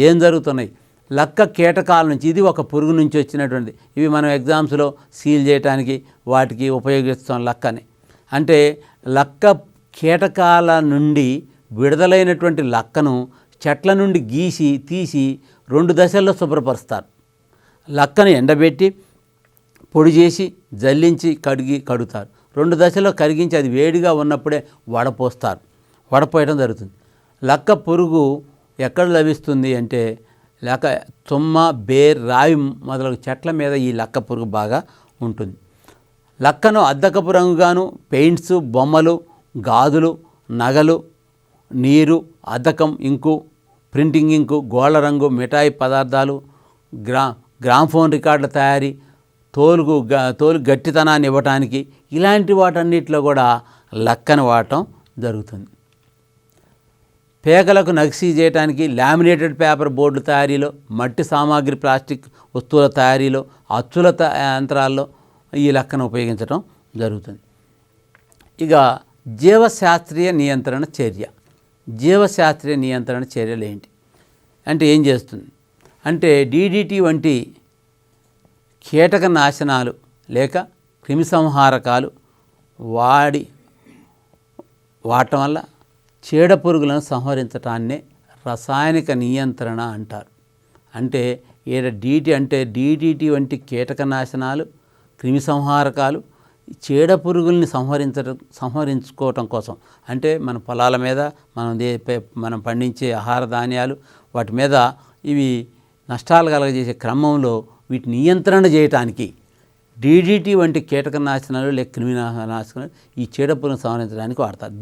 ఏం జరుగుతున్నాయి? లక్క కీటకాల నుంచి, ఇది ఒక పురుగు నుంచి వచ్చినటువంటిది. ఇవి మనం ఎగ్జామ్స్లో సీల్ చేయడానికి వాటికి ఉపయోగిస్తాం లక్కని. అంటే లక్క కీటకాల నుండి విడుదలైనటువంటి లక్కను చెట్ల నుండి తీసి 2 దశల్లో శుభ్రపరుస్తారు. లక్కను ఎండబెట్టి పొడి చేసి జల్లించి కడుగుతారు. 2 దశలో కరిగించి అది వేడిగా ఉన్నప్పుడే వడపోస్తారు. వడపోయడం జరుగుతుంది. లక్క పురుగు ఎక్కడ లభిస్తుంది అంటే తుమ్మ, బేర్, రావి మొదలగు చెట్ల మీద ఈ లక్క పురుగు బాగా ఉంటుంది. లక్కను అద్దకపు రంగుగాను పెయింట్స్, బొమ్మలు, గాజులు, నగలు, నీరు, అద్దకం ఇంకు, ప్రింటింగ్ ఇంకు, గోళ్ళ రంగు, మిఠాయి పదార్థాలు, గ్రామ్ఫోన్ రికార్డుల తయారీ, తోలు గట్టితనాన్ని ఇవ్వటానికి ఇలాంటి వాటన్నిటిలో కూడా లక్కను వాడటం జరుగుతుంది. పేకలకు నక్సీ చేయడానికి, లామినేటెడ్ పేపర్ బోర్డుల తయారీలో, మట్టి సామాగ్రి, ప్లాస్టిక్ వస్తువుల తయారీలో, అచ్చుల యంత్రాల్లో ఈ లక్కను ఉపయోగించడం జరుగుతుంది. ఇక జీవశాస్త్రీయ నియంత్రణ చర్య. జీవశాస్త్రీయ నియంత్రణ చర్యలు ఏంటి అంటే ఏం చేస్తుంది అంటే DDT వంటి కీటక నాశనాలు లేక క్రిమిసంహారకాలు వాడటం వల్ల చీడ పురుగులను సంహరించటాన్నే రసాయనిక నియంత్రణ అంటారు. అంటే DDT వంటి కీటక నాశనాలు, క్రిమిసంహారకాలు చీడ పురుగుల్ని సంహరించుకోవటం కోసం, అంటే మన పొలాల మీద మనం పండించే ఆహార ధాన్యాలు వాటి మీద ఇవి నష్టాలు కలగజేసే క్రమంలో వీటి నియంత్రణ చేయటానికి DDT వంటి కీటకనాశనాలు లేక క్రిమినాశనాలు ఈ చీడపురుగును సంహరించడానికి వాడతారు.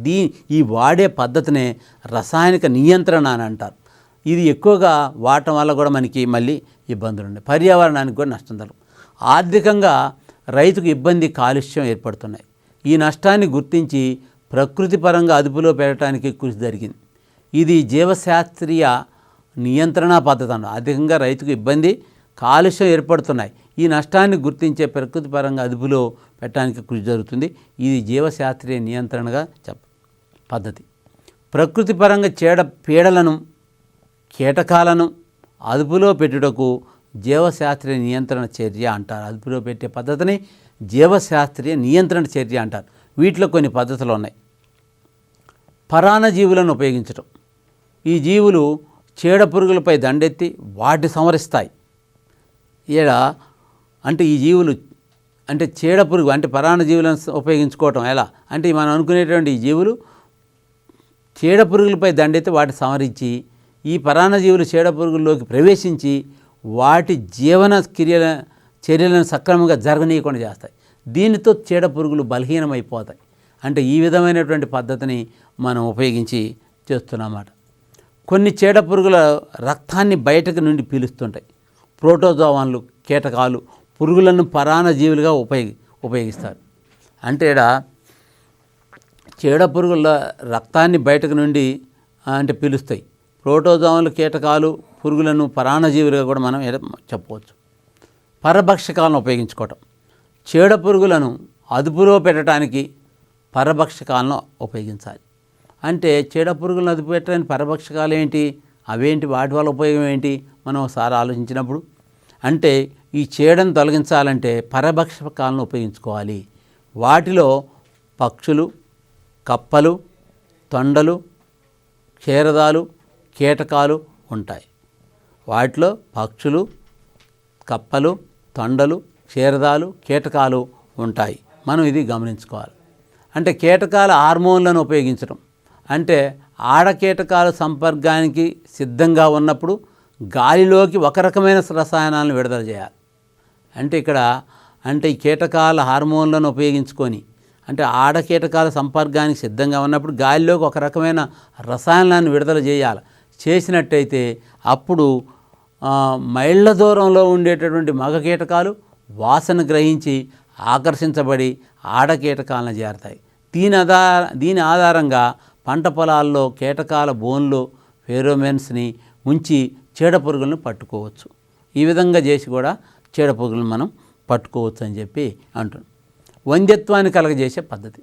ఈ వాడే పద్ధతినే రసాయనిక నియంత్రణ అని అంటారు. ఇది ఎక్కువగా వాడటం వల్ల కూడా మనకి మళ్ళీ ఇబ్బందులు ఉన్నాయి, పర్యావరణానికి కూడా నష్టం జరుగుతుంది. ఆర్థికంగా రైతుకు ఇబ్బంది, కాలుష్యం ఏర్పడుతున్నాయి. ఈ నష్టాన్ని గుర్తించి ప్రకృతి పరంగా అదుపులో పెట్టడానికి కృషి జరిగింది. ఇది జీవశాస్త్రీయ నియంత్రణ పద్ధతి అన్న. ఆర్థికంగా రైతుకు ఇబ్బంది, కాలుష్యం ఏర్పడుతున్నాయి. ఈ నష్టాన్ని గుర్తించే ప్రకృతి పరంగా అదుపులో పెట్టడానికి కృషి జరుగుతుంది. ఇది జీవశాస్త్రీయ నియంత్రణగా పద్ధతి. ప్రకృతి పరంగా పీడలను, కీటకాలను అదుపులో పెట్టుటకు జీవశాస్త్రీయ నియంత్రణ చర్య అంటారు. అదుపులో పెట్టే పద్ధతిని జీవశాస్త్రీయ నియంత్రణ చర్య అంటారు. వీటిలో కొన్ని పద్ధతులు ఉన్నాయి. పరాన్నజీవులను ఉపయోగించటం. ఈ జీవులు చీడ పురుగులపై దండెత్తి వాటిని సంహరిస్తాయి. అంటే ఈ జీవులు అంటే చీడ పురుగు అంటే పరాన్నజీవులను ఉపయోగించుకోవటం ఎలా అంటే మనం అనుకునేటువంటి ఈ జీవులు చీడ పురుగులపై దండెత్తి వాటిని సంహరించి ఈ పరాన్నజీవులు చీడ పురుగుల్లోకి ప్రవేశించి వాటి జీవన చర్యలను సక్రమంగా జరగనీయకుండా చేస్తాయి. దీనితో చీడ పురుగులు బలహీనమైపోతాయి. అంటే ఈ విధమైనటువంటి పద్ధతిని మనం ఉపయోగించి చేస్తున్నమాట. కొన్ని చీడ పురుగుల రక్తాన్ని బయటకు నుండి పీలుస్తుంటాయి. ప్రోటోజోవాన్లు, కీటకాలు పురుగులను పరాన్నజీవులుగా ఉపయోగిస్తారు. అంటే చీడ పురుగుల రక్తాన్ని బయటకు నుండి పీలుస్తాయి. ప్రోటోజోవాన్లు, కీటకాలు పురుగులను పరాన్నజీవులుగా కూడా మనం చెప్పవచ్చు. పరభక్షకాలను ఉపయోగించుకోవటం. చీడ పురుగులను అదుపులో పెట్టడానికి పరభక్షకాలను ఉపయోగించాలి. అంటే చీడ పురుగులను అదుపు పెట్టడానికి పరభక్షకాలు ఏంటి, అవేంటి, వాటి వల్ల ఉపయోగం ఏంటి మనం ఒకసారి ఆలోచించినప్పుడు అంటే ఈ చీడను తొలగించాలంటే పరభక్షకాలను ఉపయోగించుకోవాలి. వాటిలో పక్షులు, కప్పలు, తొండలు, క్షీరదాలు, కీటకాలు ఉంటాయి. వాటిలో పక్షులు, కప్పలు, తొండలు, క్షీరదాలు, కీటకాలు ఉంటాయి. మనం ఇది గమనించుకోవాలి. అంటే కీటకాల హార్మోన్లను ఉపయోగించడం అంటే ఆడ కీటకాల సంపర్కానికి సిద్ధంగా ఉన్నప్పుడు గాలిలోకి ఒక రకమైన రసాయనాలను విడుదల చేయాలి. అంటే ఇక్కడ ఈ కీటకాల హార్మోన్లను ఉపయోగించుకొని అంటే ఆడ కీటకాల సంపర్కానికి సిద్ధంగా ఉన్నప్పుడు గాలిలోకి ఒక రకమైన రసాయనాలను విడుదల చేయాలి. చేసినట్టయితే అప్పుడు మైళ్ళ దూరంలో ఉండేటటువంటి మగ కీటకాలు వాసన గ్రహించి ఆకర్షించబడి ఆడ కీటకాలను చేరతాయి. దీని ఆధారంగా పంట పొలాల్లో కీటకాల బోన్లు, ఫెరోమెన్స్ని ఉంచి చీడ పురుగులను పట్టుకోవచ్చు. ఈ విధంగా చేసి కూడా చీడ పురుగులను మనం పట్టుకోవచ్చు అని చెప్పి అంటున్నాం. వంధ్యత్వాన్ని కలగజేసే పద్ధతి.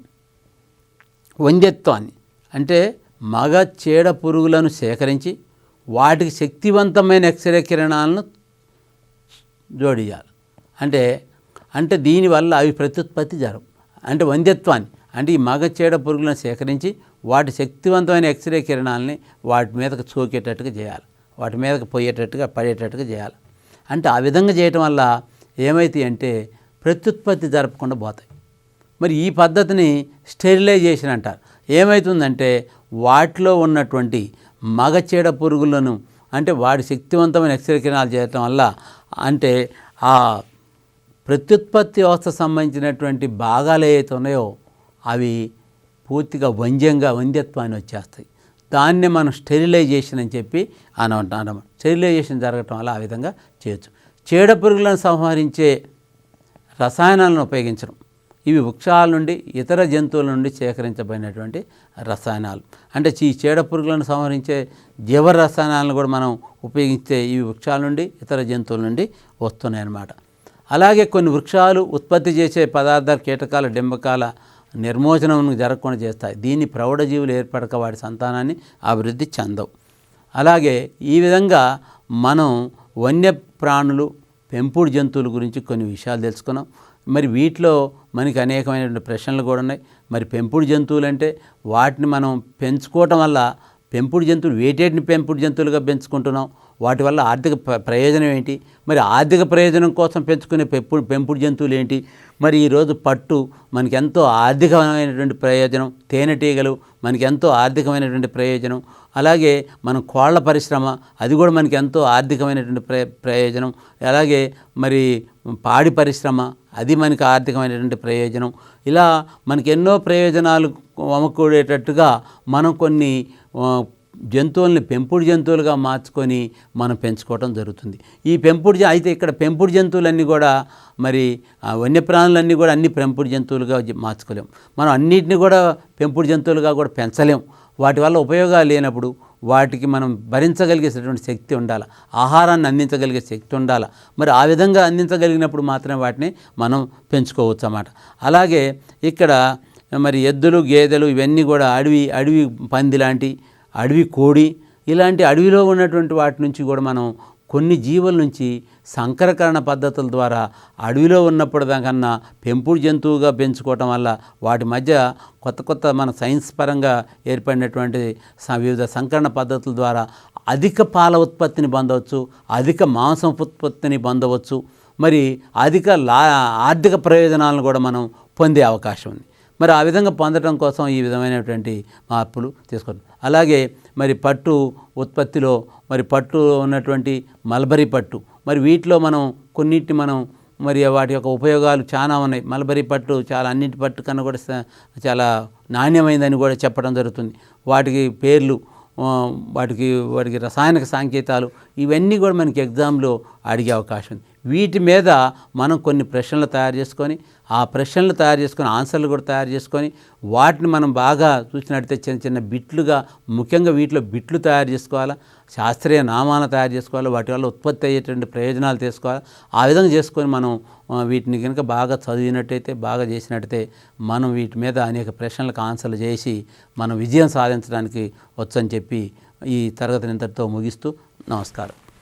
వంధ్యత్వాన్ని అంటే మగ చీడ పురుగులను సేకరించి వాటికి శక్తివంతమైన ఎక్స్రే కిరణాలను జోడించాలి. అంటే దీనివల్ల అవి ప్రత్యుత్పత్తి జరగవు. అంటే వంధ్యత్వాన్ని అంటే ఈ మగ చీడ పురుగులను సేకరించి వాటి శక్తివంతమైన ఎక్స్రే కిరణాలని వాటి మీదకు సోకేటట్టుగా చేయాలి, వాటి మీదకు పడేటట్టుగా చేయాలి. అంటే ఆ విధంగా చేయటం వల్ల ఏమవుతాయి అంటే ప్రత్యుత్పత్తి జరపకుండా పోతాయి. మరి ఈ పద్ధతిని స్టెరిలైజేషన్ అంటారు. ఏమవుతుందంటే వాటిలో ఉన్నటువంటి మగ చీడ పురుగులను అంటే వాడి శక్తివంతమైన ఎక్స్రే చేయటం వల్ల అంటే ఆ ప్రత్యుత్పత్తి వ్యవస్థ సంబంధించినటువంటి భాగాలు ఏవైతే ఉన్నాయో అవి పూర్తిగా వంధ్యత్వాన్ని వచ్చేస్తాయి. దాన్నే మనం స్టెరిలైజేషన్ అని చెప్పి అంటాం. స్టెరిలైజేషన్ జరగటం వల్ల ఆ విధంగా చేయొచ్చు. చీడ పురుగులను సంహరించే రసాయనాలను ఉపయోగించడం, ఇవి వృక్షాల నుండి ఇతర జంతువుల నుండి సేకరించబడినటువంటి రసాయనాలు. అంటే ఈ చీడ పురుగులను సంహరించే జీవ రసాయనాలను కూడా మనం ఉపయోగిస్తే ఇవి వృక్షాల నుండి ఇతర జంతువుల నుండి వస్తున్నాయి అన్నమాట. అలాగే కొన్ని వృక్షాలు ఉత్పత్తి చేసే పదార్థాలు కీటకాల డింబకాల నిర్మోచనం జరగకుండా చేస్తాయి. దీన్ని ప్రౌఢజీవులు ఏర్పడక వాటి సంతానాన్ని అభివృద్ధి చెందవు. అలాగే ఈ విధంగా మనం వన్యప్రాణులు పెంపుడు జంతువుల గురించి కొన్ని విషయాలు తెలుసుకున్నాం. మరి వీటిలో మనకి అనేకమైనటువంటి ప్రశ్నలు కూడా ఉన్నాయి. మరి పెంపుడు జంతువులు అంటే వాటిని మనం పెంచుకోవటం వల్ల పెంపుడు జంతువులు వేటేటిని పెంపుడు జంతువులుగా పెంచుకుంటున్నాం, వాటి వల్ల ఆర్థిక ప్రయోజనం ఏంటి, మరి ఆర్థిక ప్రయోజనం కోసం పెంచుకునే పెంపుడు జంతువులు ఏంటి, మరి ఈరోజు పట్టు మనకి ఎంతో ఆర్థికమైనటువంటి ప్రయోజనం, తేనెటీగలు మనకి ఎంతో ఆర్థికమైనటువంటి ప్రయోజనం, అలాగే మనం కోళ్ల పరిశ్రమ అది కూడా మనకి ఎంతో ఆర్థికమైనటువంటి ప్రయోజనం, అలాగే మరి పాడి పరిశ్రమ అది మనకి ఆర్థికమైనటువంటి ప్రయోజనం. ఇలా మనకి ఎన్నో ప్రయోజనాలు అమకూడేటట్టుగా మనం కొన్ని జంతువుల్ని పెంపుడు జంతువులుగా మార్చుకొని మనం పెంచుకోవడం జరుగుతుంది. ఈ అయితే ఇక్కడ పెంపుడు జంతువులన్నీ కూడా మరి వన్యప్రాణులన్నీ కూడా అన్ని పెంపుడు జంతువులుగా మార్చుకోలేం. మనం అన్నిటిని కూడా పెంపుడు జంతువులుగా కూడా పెంచలేం. వాటి వల్ల ఉపయోగాలు లేనప్పుడు వాటికి మనం భరించగలిగేటటువంటి శక్తి ఉండాలి, ఆహారాన్ని అందించగలిగే శక్తి ఉండాలి. మరి ఆ విధంగా అందించగలిగినప్పుడు మాత్రమే వాటిని మనం పెంచుకోవచ్చు అన్నమాట. అలాగే ఇక్కడ మరి ఎద్దులు గేదెలు ఇవన్నీ కూడా అడవి పంది లాంటి అడవి కోడి ఇలాంటి అడవిలో ఉన్నటువంటి వాటి నుంచి కూడా మనం కొన్ని జీవుల నుంచి సంకరకరణ పద్ధతుల ద్వారా అడవిలో ఉన్నప్పుడు దానికన్నా పెంపుడు జంతువుగా పెంచుకోవటం వల్ల వాటి మధ్య కొత్త మన సైన్స్ పరంగా ఏర్పడినటువంటి వివిధ సంకరణ పద్ధతుల ద్వారా అధిక పాల ఉత్పత్తిని పొందవచ్చు, అధిక మాంసం ఉత్పత్తిని పొందవచ్చు, మరి అధిక ఆర్థిక ప్రయోజనాలను కూడా మనం పొందే అవకాశం ఉంది. మరి ఆ విధంగా పొందడం కోసం ఈ విధమైనటువంటి మార్పులు తీసుకుంటాం. అలాగే మరి పట్టు ఉత్పత్తిలో మరి పట్టు ఉన్నటువంటి మల్బరీ పట్టు, మరి వీటిలో మనం కొన్నిటిని మనం మరి వాటి యొక్క ఉపయోగాలు చాలా ఉన్నాయి. మల్బరీ పట్టు చాలా అన్నింటి పట్టు కన్నా కూడా చాలా నాణ్యమైందని కూడా చెప్పడం జరుగుతుంది. వాటికి పేర్లు, వాటికి రసాయనిక సంకేతాలు ఇవన్నీ కూడా మనకి ఎగ్జామ్లో అడిగే అవకాశం ఉంది. వీటి మీద మనం కొన్ని ప్రశ్నలు తయారు చేసుకొని ఆన్సర్లు కూడా తయారు చేసుకొని వాటిని మనం బాగా చూసినట్టయితే చిన్న బిట్లుగా, ముఖ్యంగా వీటిలో బిట్లు తయారు చేసుకోవాలా, శాస్త్రీయ నామాలను తయారు చేసుకోవాలి, వాటి వల్ల ఉత్పత్తి అయ్యేటువంటి ప్రయోజనాలు తీసుకోవాలి. ఆ విధంగా చేసుకొని మనం వీటిని కనుక బాగా చదివినట్టయితే, బాగా చేసినట్టయితే మనం వీటి మీద అనేక ప్రశ్నలకు ఆన్సర్లు చేసి మనం విజయం సాధించడానికి వచ్చని చెప్పి ఈ తరగతిని ఇంతటితో ముగిస్తూ నమస్కారం.